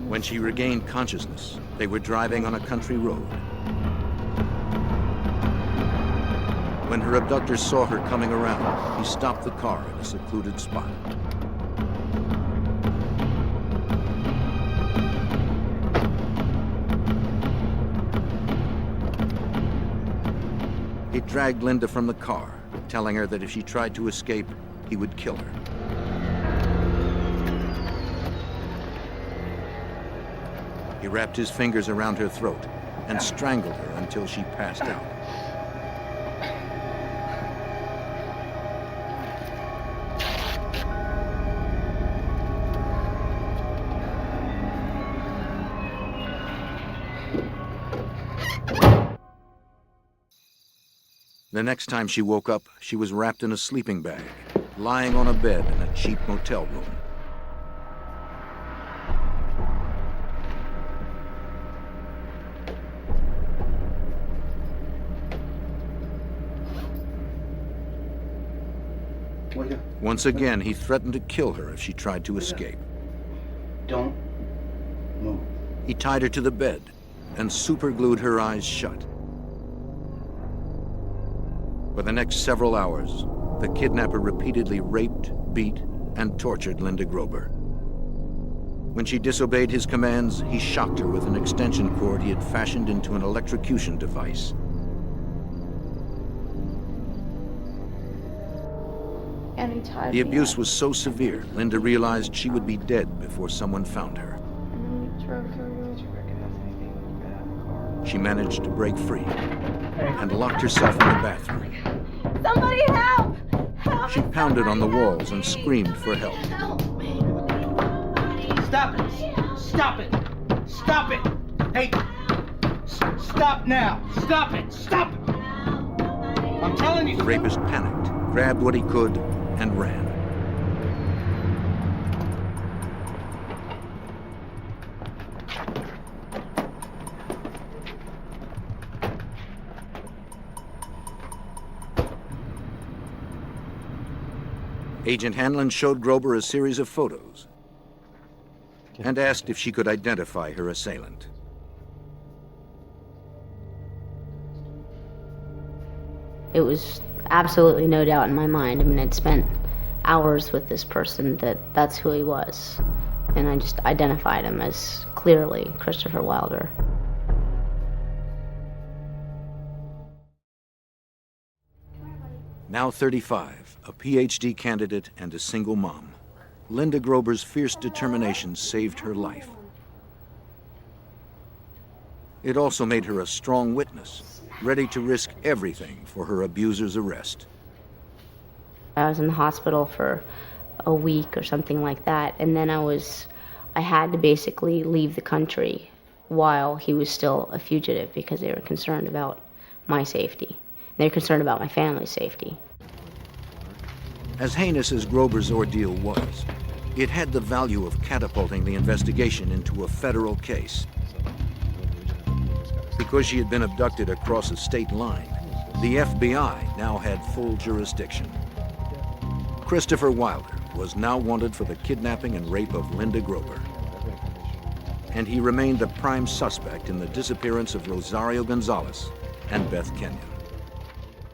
When she regained consciousness, they were driving on a country road. When her abductors saw her coming around, he stopped the car in a secluded spot. He dragged Linda from the car, telling her that if she tried to escape, he would kill her. He wrapped his fingers around her throat and strangled her until she passed out. The next time she woke up, she was wrapped in a sleeping bag, lying on a bed in a cheap motel room. Once again, he threatened to kill her if she tried to escape. Don't move. He tied her to the bed and superglued her eyes shut. For the next several hours, the kidnapper repeatedly raped, beat, and tortured Linda Grober. When she disobeyed his commands, he shocked her with an extension cord he had fashioned into an electrocution device. The abuse was so severe, Linda realized she would be dead before someone found her. She managed to break free and locked herself in the bathroom. Somebody help! Help! She pounded on the walls and screamed for help. Help me! Stop it! Stop it! Stop it! Hey! Stop now! Stop it! Stop it! I'm telling you! The rapist panicked, grabbed what he could, and ran. Agent Hanlon showed Grober a series of photos and asked if she could identify her assailant. It was absolutely no doubt in my mind. I mean, I'd spent hours with this person that's who he was. And I just identified him as clearly Christopher Wilder. Now 35, a PhD candidate and a single mom, Linda Grober's fierce determination saved her life. It also made her a strong witness, ready to risk everything for her abuser's arrest. I was in the hospital for a week or something like that, and then I had to basically leave the country while he was still a fugitive because they were concerned about my safety. They were concerned about my family's safety. As heinous as Grober's ordeal was, it had the value of catapulting the investigation into a federal case. Because she had been abducted across a state line, the FBI now had full jurisdiction. Christopher Wilder was now wanted for the kidnapping and rape of Linda Grober. And he remained the prime suspect in the disappearance of Rosario Gonzalez and Beth Kenyon.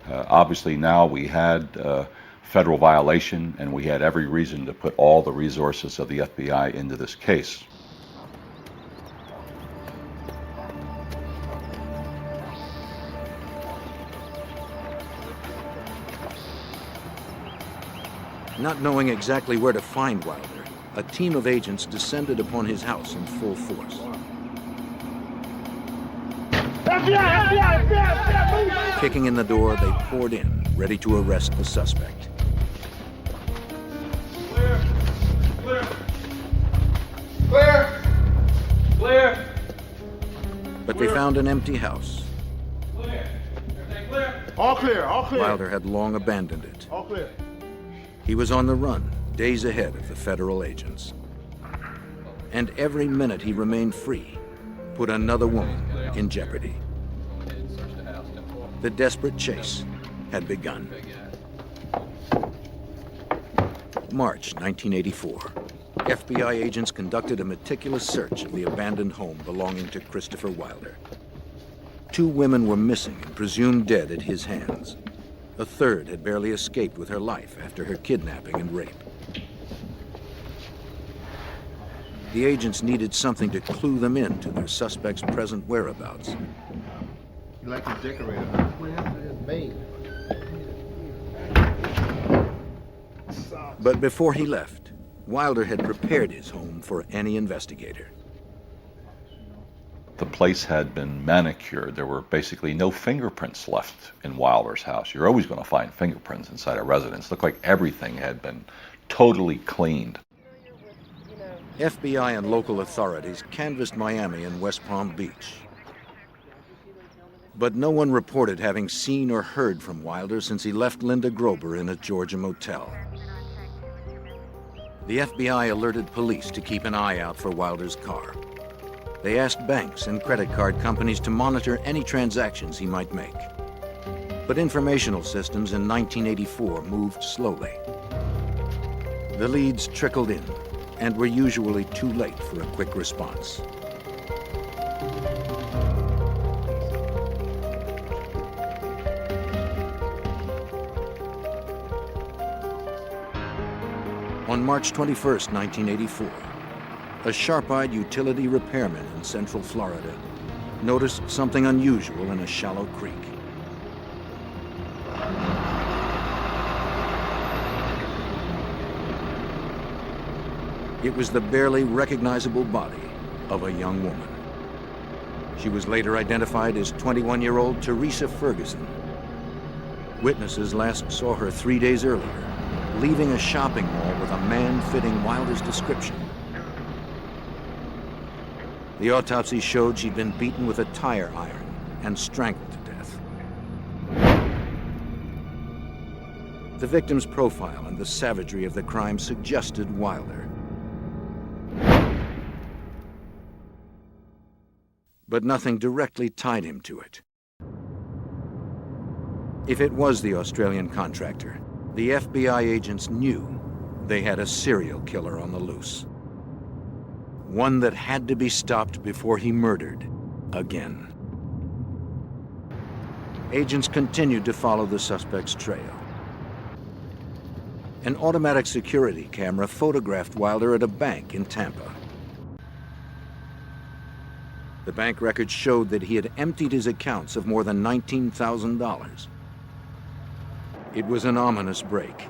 Obviously now we had federal violation, and we had every reason to put all the resources of the FBI into this case. Not knowing exactly where to find Wilder, a team of agents descended upon his house in full force. Kicking in the door, they poured in, ready to arrest the suspect. Clear! Clear! But they found an empty house. Clear! Everything clear? All clear, all clear. Wilder had long abandoned it. All clear. He was on the run, days ahead of the federal agents. And every minute he remained free put another woman in jeopardy. The desperate chase had begun. March 1984. FBI agents conducted a meticulous search of the abandoned home belonging to Christopher Wilder. 2 women were missing and presumed dead at his hands. A third had barely escaped with her life after her kidnapping and rape. The agents needed something to clue them in to their suspect's present whereabouts. You like to decorate it. What happened to his maid? But before he left, Wilder had prepared his home for any investigator. The place had been manicured. There were basically no fingerprints left in Wilder's house. You're always going to find fingerprints inside a residence. It looked like everything had been totally cleaned. FBI and local authorities canvassed Miami and West Palm Beach. But no one reported having seen or heard from Wilder since he left Linda Grober in a Georgia motel. The FBI alerted police to keep an eye out for Wilder's car. They asked banks and credit card companies to monitor any transactions he might make. But informational systems in 1984 moved slowly. The leads trickled in and were usually too late for a quick response. On March 21, 1984, a sharp-eyed utility repairman in Central Florida noticed something unusual in a shallow creek. It was the barely recognizable body of a young woman. She was later identified as 21-year-old Teresa Ferguson. Witnesses last saw her 3 days earlier, leaving a shopping mall with a man fitting Wilder's description. The autopsy showed she'd been beaten with a tire iron and strangled to death. The victim's profile and the savagery of the crime suggested Wilder. But nothing directly tied him to it. If it was the Australian contractor, the FBI agents knew they had a serial killer on the loose. One that had to be stopped before he murdered again. Agents continued to follow the suspect's trail. An automatic security camera photographed Wilder at a bank in Tampa. The bank records showed that he had emptied his accounts of more than $19,000. It was an ominous break.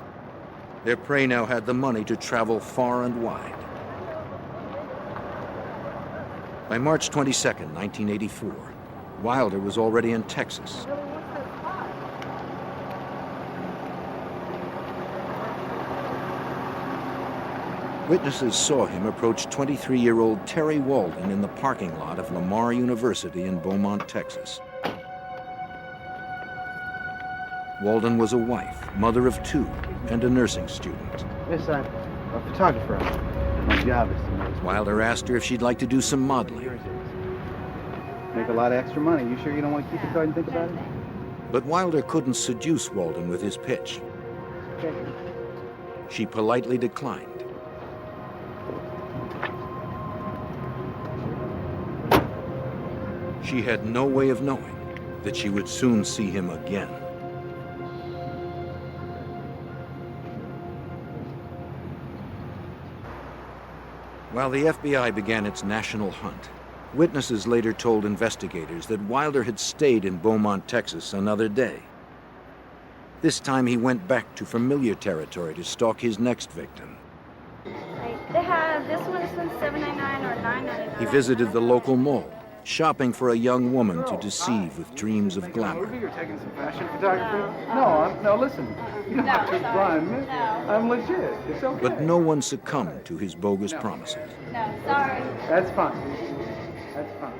Their prey now had the money to travel far and wide. By March 22, 1984, Wilder was already in Texas. Witnesses saw him approach 23-year-old Terry Walden in the parking lot of Lamar University in Beaumont, Texas. Walden was a wife, mother of two, and a nursing student. Yes, I'm a photographer. My job is to make... Wilder asked her if she'd like to do some modeling. Make a lot of extra money. You sure you don't want to keep the card and think about it? But Wilder couldn't seduce Walden with his pitch. Okay. She politely declined. She had no way of knowing that she would soon see him again. While the FBI began its national hunt, witnesses later told investigators that Wilder had stayed in Beaumont, Texas another day. This time he went back to familiar territory to stalk his next victim. They have this one's $7.99 or $9.99. He visited the local mall, shopping for a young woman to deceive with dreams of glamour. You're taking some fashion photography? No, listen. You don't have to blind me. I'm legit. It's okay. But no one succumbed to his bogus promises. No, sorry. That's fine. That's fine.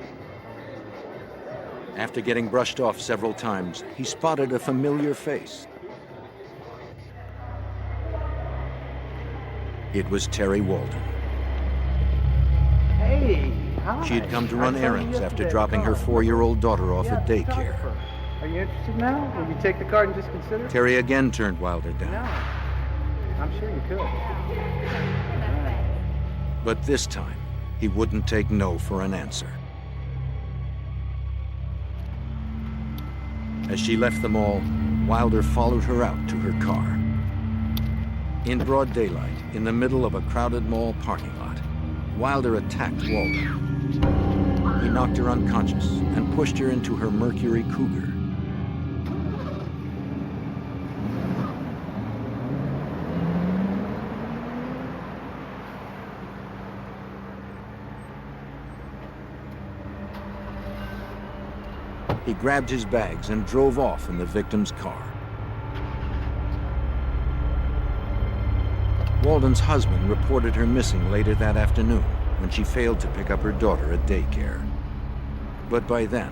After getting brushed off several times, he spotted a familiar face. It was Terry Walden. Hey, hi. She had come to run errands after dropping her 4-year-old daughter off at daycare. Are you interested now? Will you take the card and just consider? Terry again turned Wilder down. No. I'm sure you could. But this time, he wouldn't take no for an answer. As she left the mall, Wilder followed her out to her car. In broad daylight, in the middle of a crowded mall parking lot, Wilder attacked Walden. He knocked her unconscious and pushed her into her Mercury Cougar. He grabbed his bags and drove off in the victim's car. Walden's husband reported her missing later that afternoon when she failed to pick up her daughter at daycare. But by then,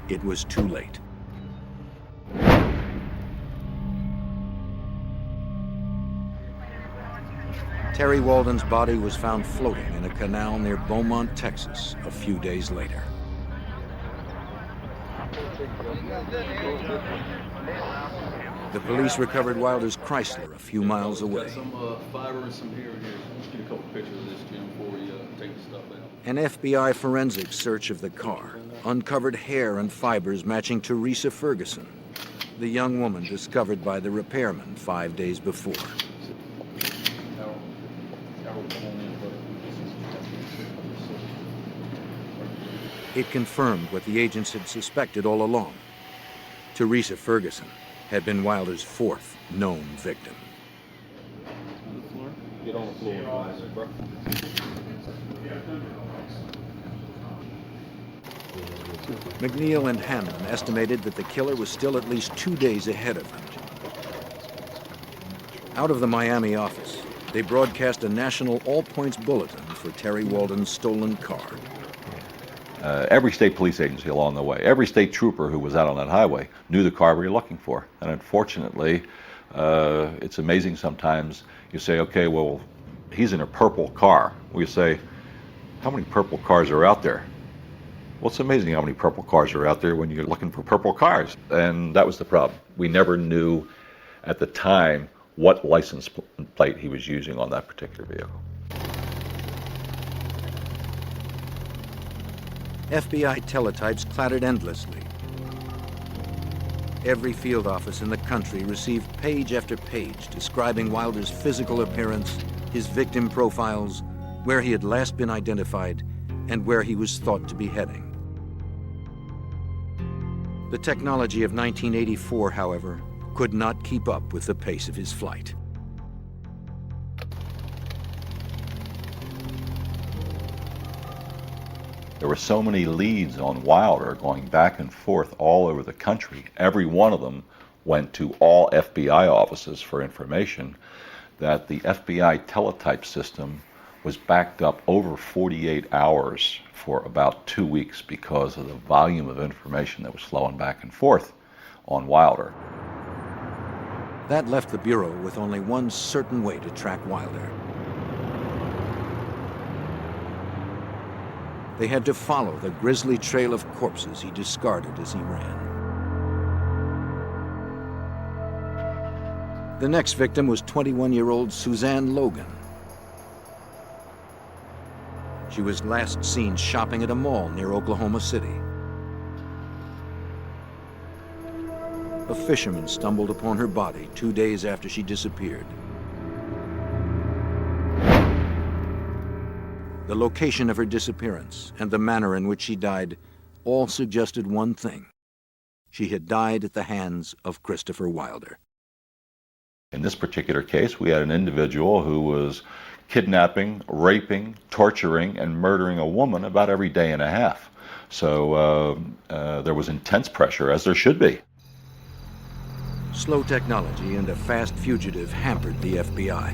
it was too late. Terry Walden's body was found floating in a canal near Beaumont, Texas, a few days later. The police recovered Wilder's Chrysler a few miles away. Some fiber and some here and here. Let's get a couple pictures of this, Jim, before we take the stuff out. An FBI forensic search of the car uncovered hair and fibers matching Teresa Ferguson, the young woman discovered by the repairman 5 days before. It confirmed what the agents had suspected all along. Teresa Ferguson had been Wilder's fourth known victim. Get on the floor, bro. McNeil and Hanlon estimated that the killer was still at least 2 days ahead of them. Out of the Miami office, they broadcast a national all-points bulletin for Terry Walden's stolen car. Every state police agency along the way, every state trooper who was out on that highway knew the car we were looking for. And unfortunately, it's amazing sometimes you say, okay, well, he's in a purple car. We say, how many purple cars are out there? Well, it's amazing how many purple cars are out there when you're looking for purple cars. And that was the problem. We never knew at the time what license plate he was using on that particular vehicle. FBI teletypes clattered endlessly. Every field office in the country received page after page describing Wilder's physical appearance, his victim profiles, where he had last been identified, and where he was thought to be heading. The technology of 1984, however, could not keep up with the pace of his flight. There were so many leads on Wilder going back and forth all over the country. Every one of them went to all FBI offices for information, that the FBI teletype system was backed up over 48 hours for about 2 weeks because of the volume of information that was flowing back and forth on Wilder. That left the Bureau with only one certain way to track Wilder. They had to follow the grisly trail of corpses he discarded as he ran. The next victim was 21-year-old Suzanne Logan. She was last seen shopping at a mall near Oklahoma City. A fisherman stumbled upon her body 2 days after she disappeared. The location of her disappearance and the manner in which she died all suggested one thing. She had died at the hands of Christopher Wilder. In this particular case, we had an individual who was kidnapping, raping, torturing, and murdering a woman about every day and a half. So there was intense pressure, as there should be. Slow technology and a fast fugitive hampered the FBI.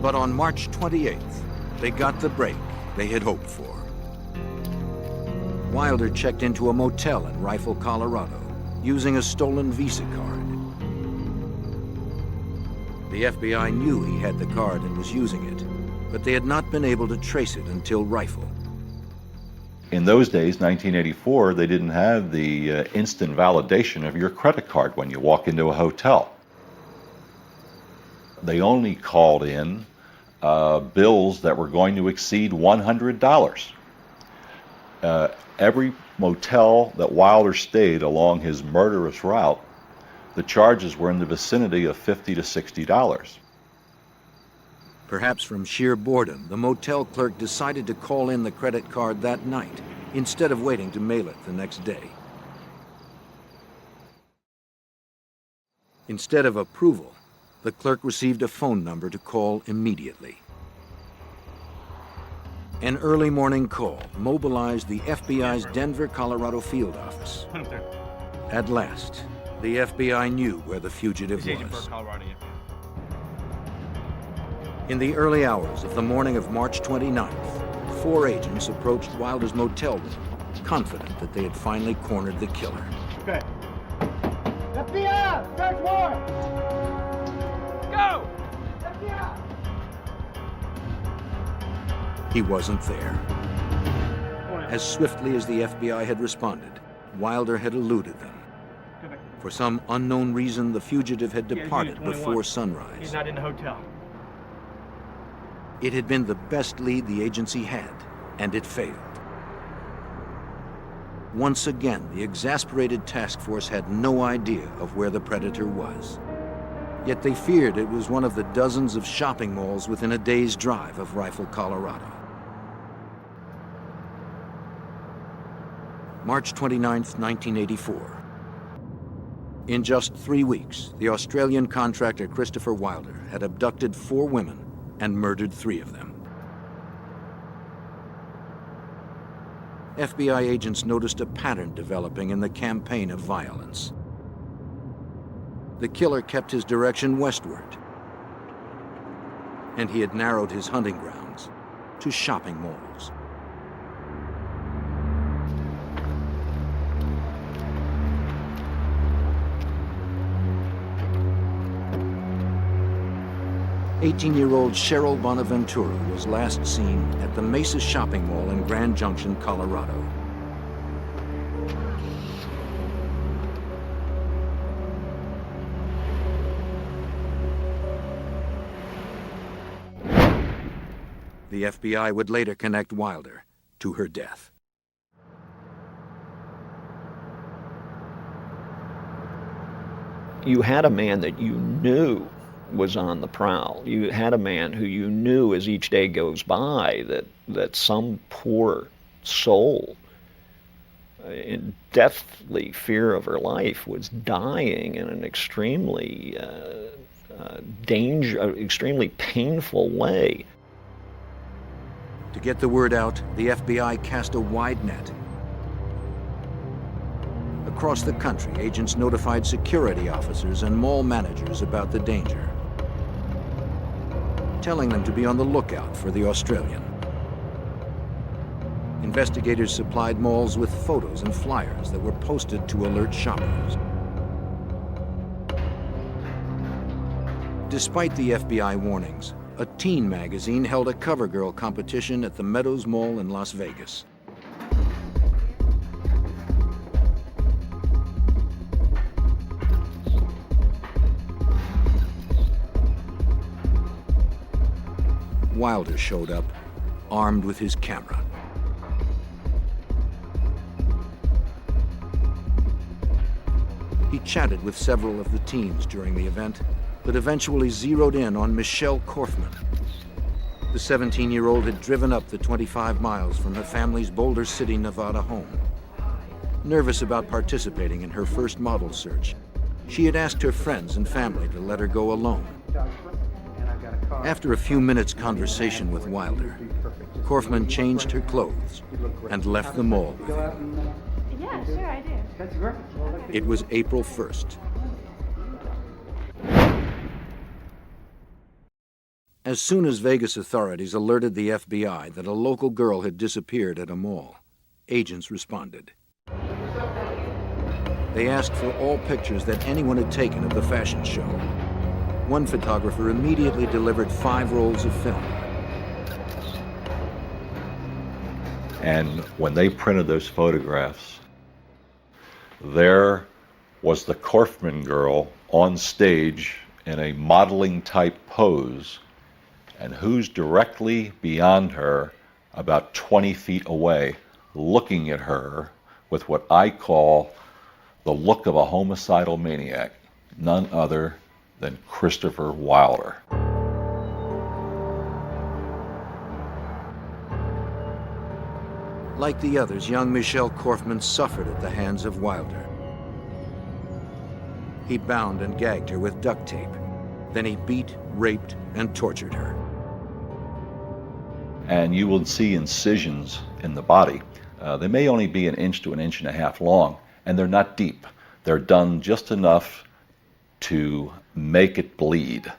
But on March 28th, they got the break they had hoped for. Wilder checked into a motel in Rifle, Colorado, using a stolen Visa card. The FBI knew he had the card and was using it, but they had not been able to trace it until Rifle. In those days, 1984, they didn't have the instant validation of your credit card when you walk into a hotel. They only called in bills that were going to exceed $100. Every motel that Wilder stayed along his murderous route, the charges were in the vicinity of $50 to $60. Perhaps from sheer boredom, the motel clerk decided to call in the credit card that night, instead of waiting to mail it the next day. Instead of approval, the clerk received a phone number to call immediately. An early morning call mobilized the FBI's Denver, Colorado field office. At last, the FBI knew where the fugitive was. In the early hours of the morning of March 29th, 4 agents approached Wilder's motel room, confident that they had finally cornered the killer. Okay. FBI! Search warrant! Go! FBI! He wasn't there. As swiftly as the FBI had responded, Wilder had eluded them. For some unknown reason, the fugitive had departed before sunrise. He's not in the hotel. It had been the best lead the agency had, and it failed. Once again, the exasperated task force had no idea of where the predator was. Yet they feared it was one of the dozens of shopping malls within a day's drive of Rifle, Colorado. March 29th, 1984. In just 3 weeks, the Australian contractor Christopher Wilder had abducted 4 women and murdered 3 of them. FBI agents noticed a pattern developing in the campaign of violence. The killer kept his direction westward, and he had narrowed his hunting grounds to shopping malls. "18-year-old Cheryl Bonaventura was last seen at the Mesa Shopping Mall in Grand Junction, Colorado. The FBI would later connect Wilder to her death. you had a man that you knew was on the prowl. You had a man who you knew as each day goes by that some poor soul in deathly fear of her life was dying in an extremely extremely painful way. To get the word out, the FBI cast a wide net. Across the country, agents notified security officers and mall managers about the danger, telling them to be on the lookout for the Australian. Investigators supplied malls with photos and flyers that were posted to alert shoppers. Despite the FBI warnings, a teen magazine held a cover girl competition at the Meadows Mall in Las Vegas. Wilder showed up, armed with his camera. He chatted with several of the teens during the event, but eventually zeroed in on Michelle Korfman. The 17-year-old had driven up the 25 miles from her family's Boulder City, Nevada home. Nervous about participating in her first model search, she had asked her friends and family to let her go alone. After a few minutes' conversation with Wilder, Korfman changed her clothes and left the mall with him. Yeah, sure, I do. That's great. It was April 1st. As soon as Vegas authorities alerted the FBI that a local girl had disappeared at a mall, agents responded. They asked for all pictures that anyone had taken of the fashion show. One photographer immediately delivered 5 rolls of film. And when they printed those photographs, there was the Korfman girl on stage in a modeling type pose, and who's directly beyond her, about 20 feet away, looking at her with what I call the look of a homicidal maniac, none other than Christopher Wilder. Like the others, young Michelle Korfman suffered at the hands of Wilder. He bound and gagged her with duct tape. Then he beat, raped, and tortured her. And you will see incisions in the body. They may only be 1 inch to 1.5 inches long, and they're not deep. They're done just enough to make it bleed.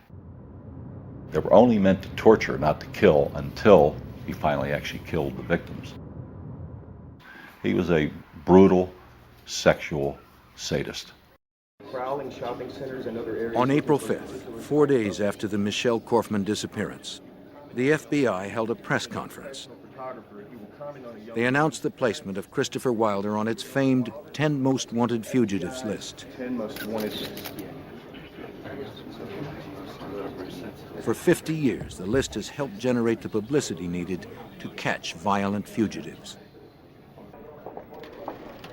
They were only meant to torture, not to kill, until he finally actually killed the victims. He was a brutal sexual sadist. Prowling shopping centers and other areas. On April 5th, 4 days after the Michelle Korfman disappearance, the FBI held a press conference. They announced the placement of Christopher Wilder on its famed 10 Most Wanted Fugitives list. 10 most wanted. For 50 years, the list has helped generate the publicity needed to catch violent fugitives.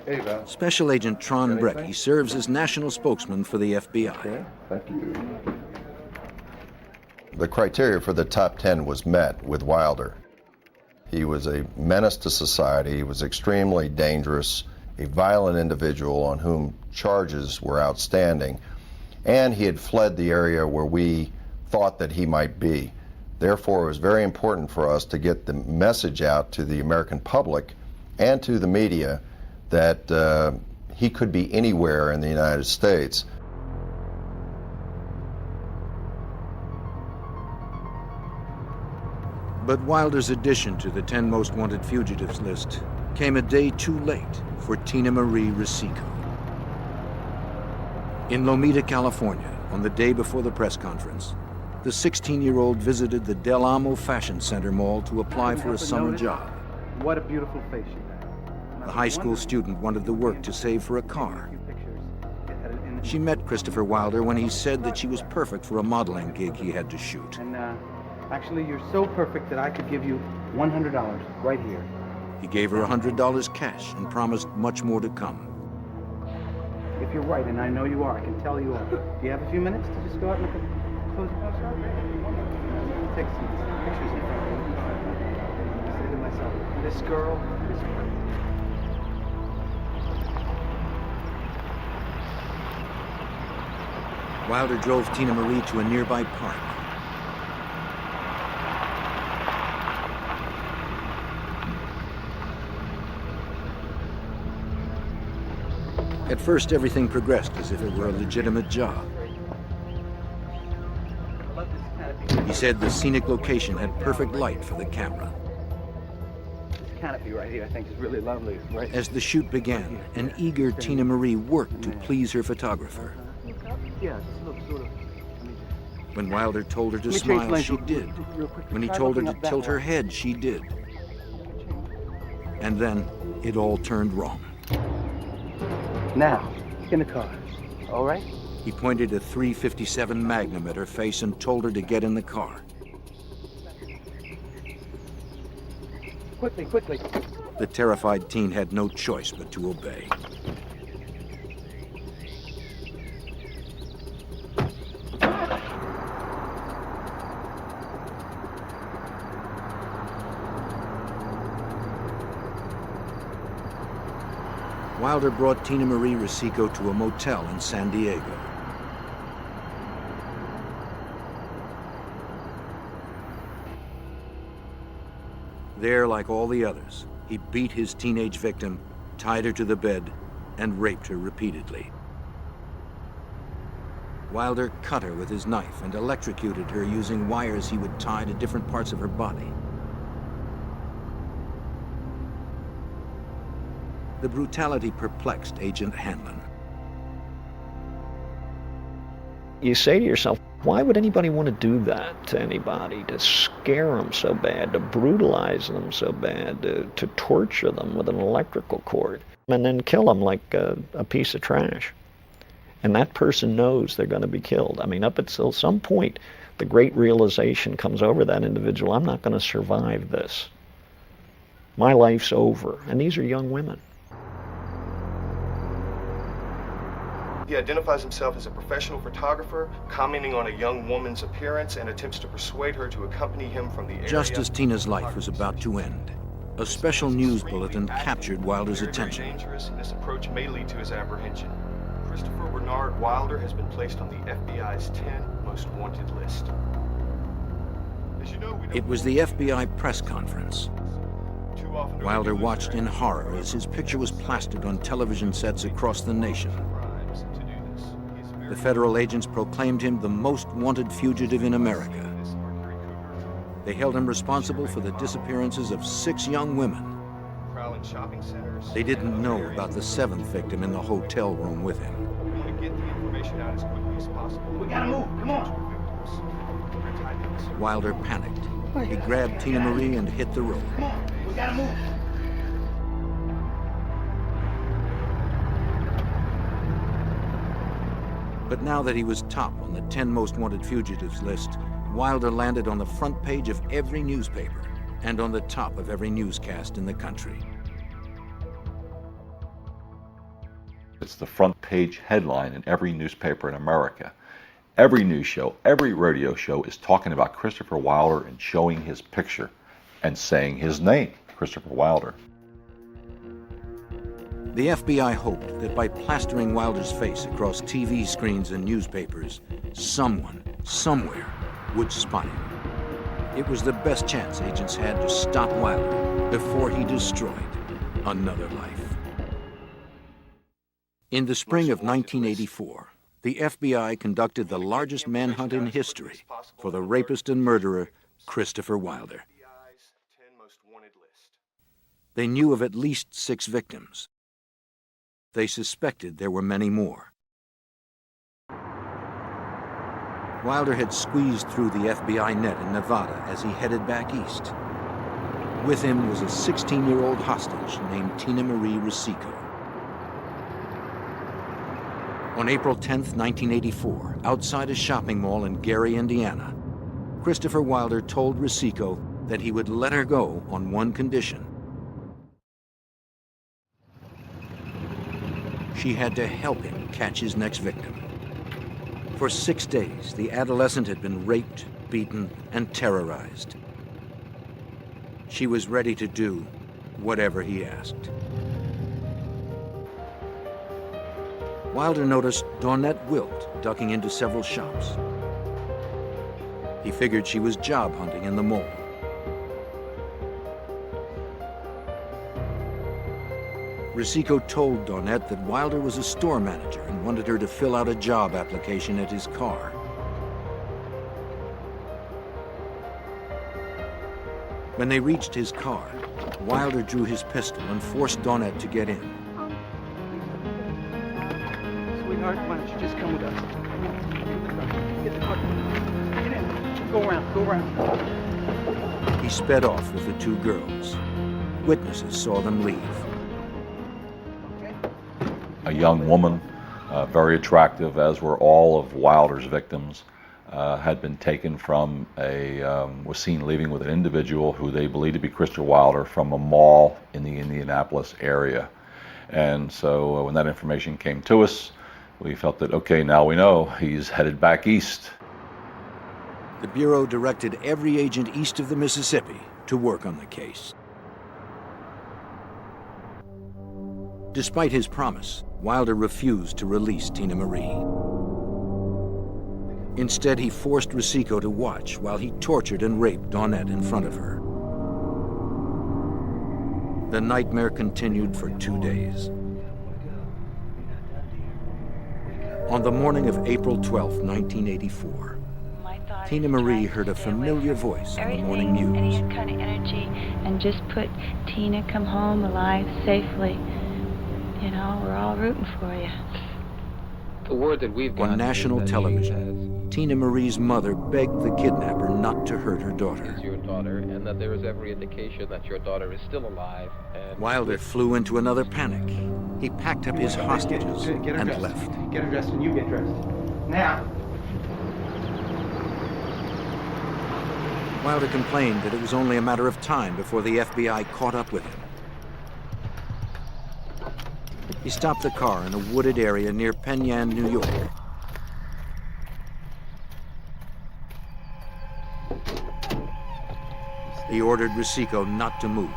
Hey, Val. Special Agent Tron Brecky serves as national spokesman for the FBI. Thank you. The criteria for the top 10 was met with Wilder. He was a menace to society. He was extremely dangerous, a violent individual on whom charges were outstanding, and he had fled the area where we thought that he might be. Therefore, it was very important for us to get the message out to the American public and to the media that he could be anywhere in the United States. But Wilder's addition to the 10 Most Wanted Fugitives list came a day too late for Tina Marie Risico. In Lomita, California, on the day before the press conference, the 16-year-old visited the Del Amo Fashion Center Mall to apply for a summer job. What a beautiful face you have. The high school student wanted the work to save for a car. She met Christopher Wilder when he said that she was perfect for a modeling gig he had to shoot. And actually, you're so perfect that I could give you $100 right here. He gave her $100 cash and promised much more to come. If you're right, and I know you are, I can tell you are. Do you have a few minutes to just go out and look at closing house shop? Take some pictures in front of me. I say to myself, this girl is great. Wilder drove Tina Marie to a nearby park. At first, everything progressed as if it were a legitimate job. He said the scenic location had perfect light for the camera. This canopy right here, I think, is really lovely. Right. As the shoot began, an eager Tina Marie worked to please her photographer. Yeah, just look sort of. When Wilder told her to smile, she did. When he told her to tilt her head, she did. And then it all turned wrong. Now, in the car. All right? He pointed a .357 Magnum at her face and told her to get in the car. Quickly, quickly. The terrified teen had no choice but to obey. Wilder brought Tina Marie Rosico to a motel in San Diego. There, like all the others, he beat his teenage victim, tied her to the bed, and raped her repeatedly. Wilder cut her with his knife and electrocuted her using wires he would tie to different parts of her body. The brutality perplexed Agent Hanlon. You say to yourself, why would anybody want to do that to anybody, to scare them so bad, to brutalize them so bad, to torture them with an electrical cord, and then kill them like a piece of trash? And that person knows they're going to be killed. I mean, up until some point, the great realization comes over that individual, I'm not going to survive this. My life's over. And these are young women. He identifies himself as a professional photographer, commenting on a young woman's appearance and attempts to persuade her to accompany him from the area. Just as Tina's life was about to end, a special news bulletin captured Wilder's attention. Dangerous, and this approach may lead to his apprehension. Christopher Bernard Wilder has been placed on the FBI's 10 most wanted list. As you know, it was the FBI press conference. Wilder watched in horror as his picture was plastered on television sets across the nation. The federal agents proclaimed him the most wanted fugitive in America. They held him responsible for the disappearances of 6 young women. They didn't know about the 7th victim in the hotel room with him. We want to get the information out as quickly as possible. We gotta move, come on. Wilder panicked. He grabbed Tina Marie and hit the road. Come on, we gotta move. But now that he was top on the 10 most wanted fugitives list, Wilder landed on the front page of every newspaper and on the top of every newscast in the country. It's the front page headline in every newspaper in America. Every news show, every radio show is talking about Christopher Wilder and showing his picture and saying his name, Christopher Wilder. The FBI hoped that by plastering Wilder's face across TV screens and newspapers, someone, somewhere, would spot him. It was the best chance agents had to stop Wilder before he destroyed another life. In the spring of 1984, the FBI conducted the largest manhunt in history for the rapist and murderer, Christopher Wilder. They knew of at least 6 victims. They suspected there were many more. Wilder had squeezed through the FBI net in Nevada as he headed back east. With him was a 16-year-old hostage named Tina Marie Rosico. On April 10, 1984, outside a shopping mall in Gary, Indiana, Christopher Wilder told Rosico that he would let her go on one condition. She had to help him catch his next victim. For 6 days, the adolescent had been raped, beaten, and terrorized. She was ready to do whatever he asked. Wilder noticed Dawnette Wilt ducking into several shops. He figured she was job hunting in the mall. Risico told Dawnette that Wilder was a store manager and wanted her to fill out a job application at his car. When they reached his car, Wilder drew his pistol and forced Dawnette to get in. Sweetheart, why don't you just come with us? Get the car. Get in. Go around. He sped off with the two girls. Witnesses saw them leave. A young woman, very attractive, as were all of Wilder's victims, had been taken from was seen leaving with an individual who they believed to be Christopher Wilder from a mall in the Indianapolis area. And so when that information came to us, we felt that, okay, now we know he's headed back east. The Bureau directed every agent east of the Mississippi to work on the case. Despite his promise, Wilder refused to release Tina Marie. Instead, he forced Risico to watch while he tortured and raped Dawnette in front of her. The nightmare continued for 2 days. On the morning of April 12, 1984, Tina Marie heard a familiar voice on the morning news. Any kind of energy, and just put Tina come home alive safely. You know, we're all rooting for you. The word that we've got on national television, Tina Marie's mother begged the kidnapper not to hurt her daughter. Your daughter, and that there is every indication that your daughter is still alive. And Wilder flew into another panic. He packed up his hostages and left. Get her dressed and you get dressed. Now. Wilder complained that it was only a matter of time before the FBI caught up with him. He stopped the car in a wooded area near Penn Yan, New York. He ordered Risico not to move.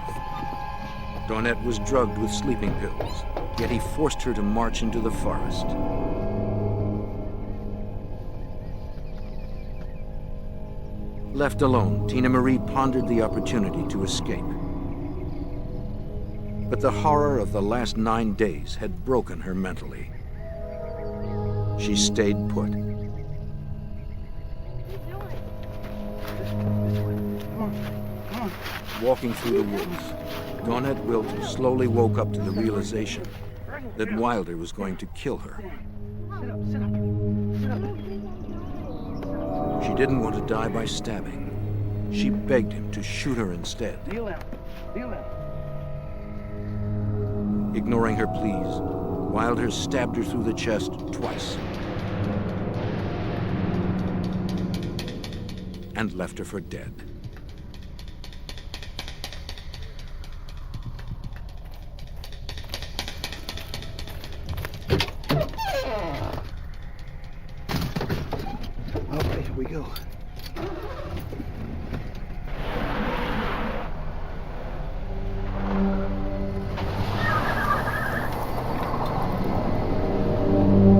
Dawnette was drugged with sleeping pills, yet he forced her to march into the forest. Left alone, Tina Marie pondered the opportunity to escape. But the horror of the last 9 days had broken her mentally. She stayed put. Walking through the woods, Dawnette Wilt slowly woke up to the realization that Wilder was going to kill her. She didn't want to die by stabbing. She begged him to shoot her instead. Kneel down. Kneel down. Ignoring her pleas, Wilder stabbed her through the chest twice and left her for dead. Okay, here we go.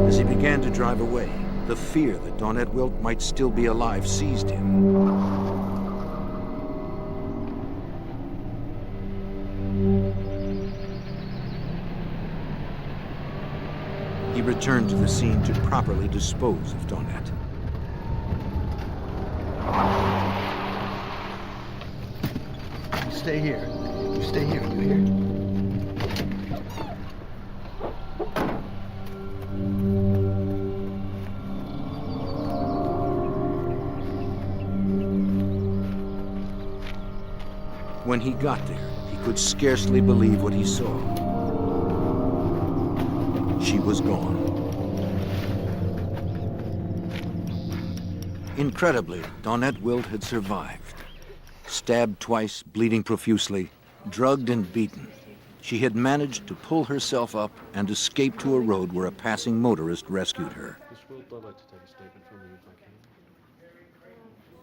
As he began to drive away, the fear that Dawnette Wilt might still be alive seized him. He returned to the scene to properly dispose of Dawnette. You stay here. You stay here, you hear? When he got there, he could scarcely believe what he saw. She was gone. Incredibly, Dawnette Wilt had survived. Stabbed twice, bleeding profusely, drugged and beaten, she had managed to pull herself up and escape to a road where a passing motorist rescued her.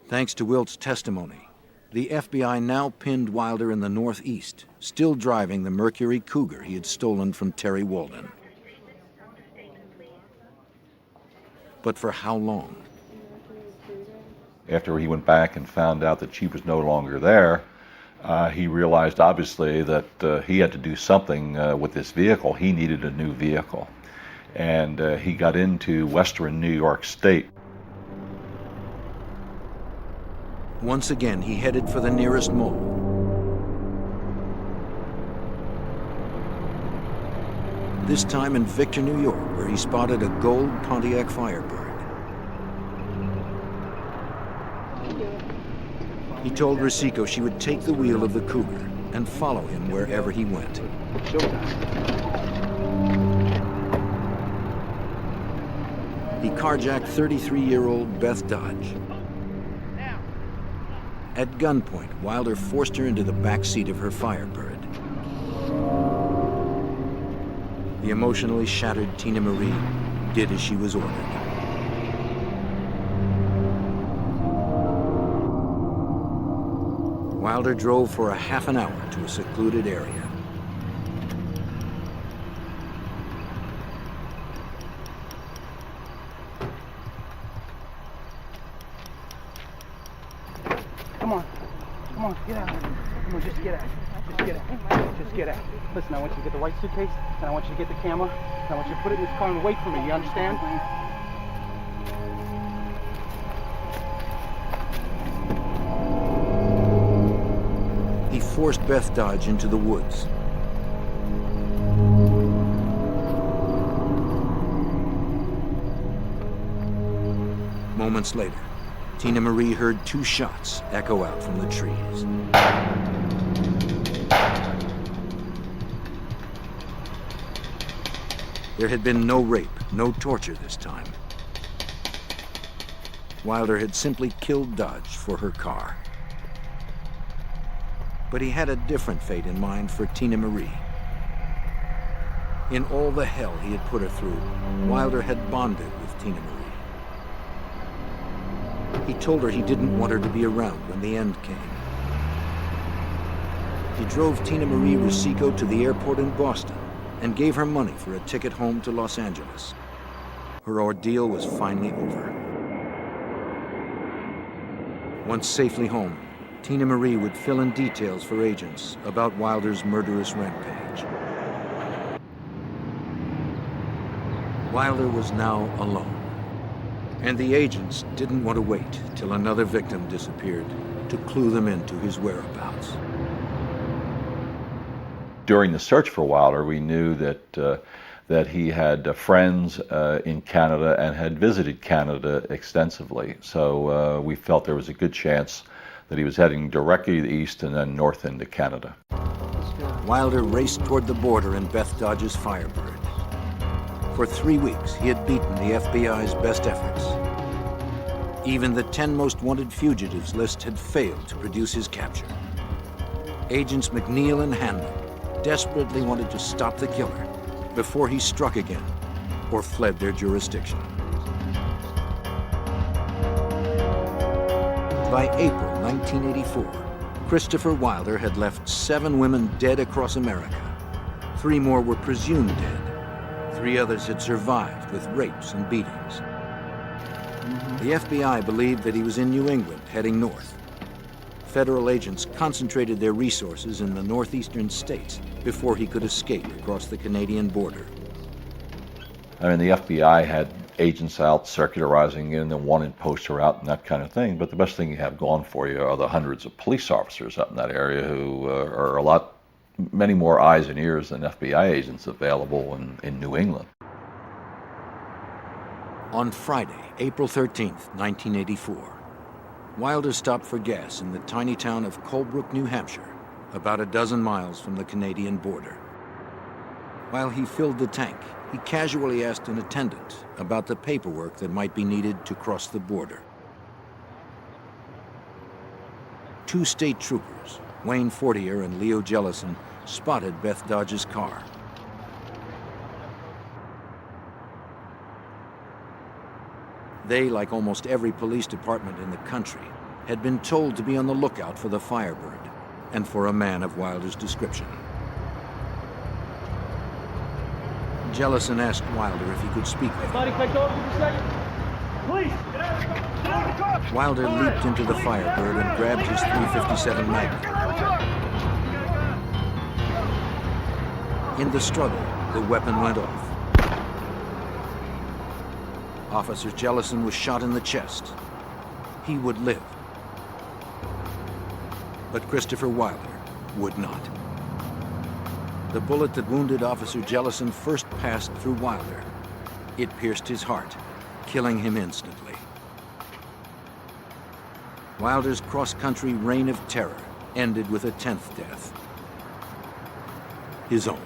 Thanks to Wilt's testimony, the FBI now pinned Wilder in the Northeast, still driving the Mercury Cougar he had stolen from Terry Walden. But for how long? After he went back and found out that she was no longer there, he realized obviously that he had to do something with this vehicle. He needed a new vehicle. And he got into western New York State. Once again, he headed for the nearest mall. This time in Victor, New York, where he spotted a gold Pontiac Firebird. He told Rosico she would take the wheel of the Cougar and follow him wherever he went. He carjacked 33-year-old Beth Dodge. At gunpoint, Wilder forced her into the back seat of her Firebird. The emotionally shattered Tina Marie did as she was ordered. Wilder drove for a half an hour to a secluded area. Come on, get out. Come on, just get out. Just get out. Listen, I want you to get the white suitcase, and I want you to get the camera, and I want you to put it in this car and wait for me, you understand? He forced Beth Dodge into the woods. Moments later, Tina Marie heard two shots echo out from the trees. There had been no rape, no torture this time. Wilder had simply killed Dodge for her car. But he had a different fate in mind for Tina Marie. In all the hell he had put her through, Wilder had bonded with Tina Marie. He told her he didn't want her to be around when the end came. He drove Tina Marie Rosico to the airport in Boston and gave her money for a ticket home to Los Angeles. Her ordeal was finally over. Once safely home, Tina Marie would fill in details for agents about Wilder's murderous rampage. Wilder was now alone, and the agents didn't want to wait till another victim disappeared to clue them into his whereabouts. During the search for Wilder, we knew that he had friends in Canada and had visited Canada extensively. So we felt there was a good chance that he was heading directly to the east and then north into Canada. Wilder raced toward the border in Beth Dodge's Firebird. For 3 weeks, he had beaten the FBI's best efforts. Even the 10 most wanted fugitives list had failed to produce his capture. Agents McNeil and Hanlon desperately wanted to stop the killer before he struck again or fled their jurisdiction. By April 1984, Christopher Wilder had left 7 women dead across America. 3 more were presumed dead. 3 others had survived with rapes and beatings. The FBI believed that he was in New England, heading north. Federal agents concentrated their resources in the northeastern states before he could escape across the Canadian border. I mean, the FBI had agents out circularizing in the wanted poster out and that kind of thing, but the best thing you have going for you are the hundreds of police officers up in that area who are many more eyes and ears than FBI agents available in New England. On Friday, April 13th, 1984, Wilder stopped for gas in the tiny town of Colebrook, New Hampshire, about a dozen miles from the Canadian border. While he filled the tank, he casually asked an attendant about the paperwork that might be needed to cross the border. 2 state troopers, Wayne Fortier and Leo Jellison, spotted Beth Dodge's car. They, like almost every police department in the country, had been told to be on the lookout for the Firebird and for a man of Wilder's description. Jellison asked Wilder if he could speak with him. Buddy, can I go over for a second? Please, get out of the car! Wilder leaped into the Firebird and grabbed his .357 Magnum. In the struggle, the weapon went off. Officer Jellison was shot in the chest. He would live. But Christopher Wilder would not. The bullet that wounded Officer Jellison first passed through Wilder. It pierced his heart, killing him instantly. Wilder's cross-country reign of terror ended with a 10th death. His own.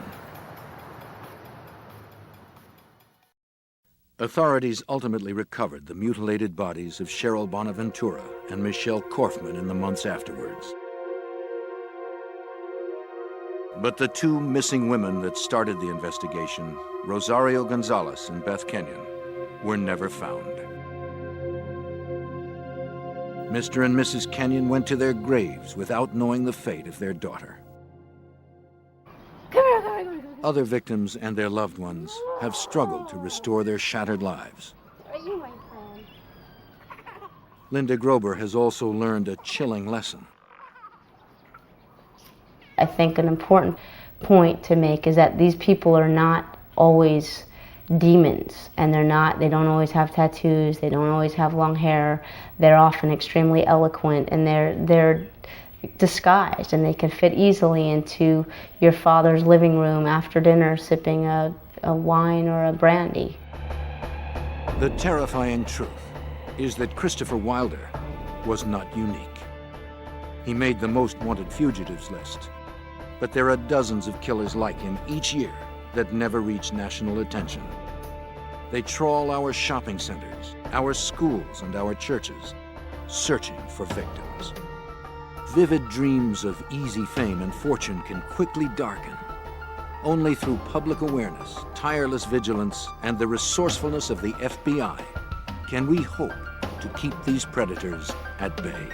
Authorities ultimately recovered the mutilated bodies of Cheryl Bonaventura and Michelle Korfman in the months afterwards. But the two missing women that started the investigation, Rosario Gonzalez and Beth Kenyon, were never found. Mr. and Mrs. Kenyon went to their graves without knowing the fate of their daughter. Other victims and their loved ones have struggled to restore their shattered lives. Linda Grober has also learned a chilling lesson. I think an important point to make is that these people are not always demons, and they don't always have tattoos, they don't always have long hair. They're often extremely eloquent, and they're disguised, and they can fit easily into your father's living room after dinner sipping a wine or a brandy. The terrifying truth is that Christopher Wilder was not unique. He made the most wanted fugitives list, but there are dozens of killers like him each year that never reach national attention. They trawl our shopping centers, our schools, and our churches, searching for victims. Vivid dreams of easy fame and fortune can quickly darken. Only through public awareness, tireless vigilance, and the resourcefulness of the FBI can we hope to keep these predators at bay.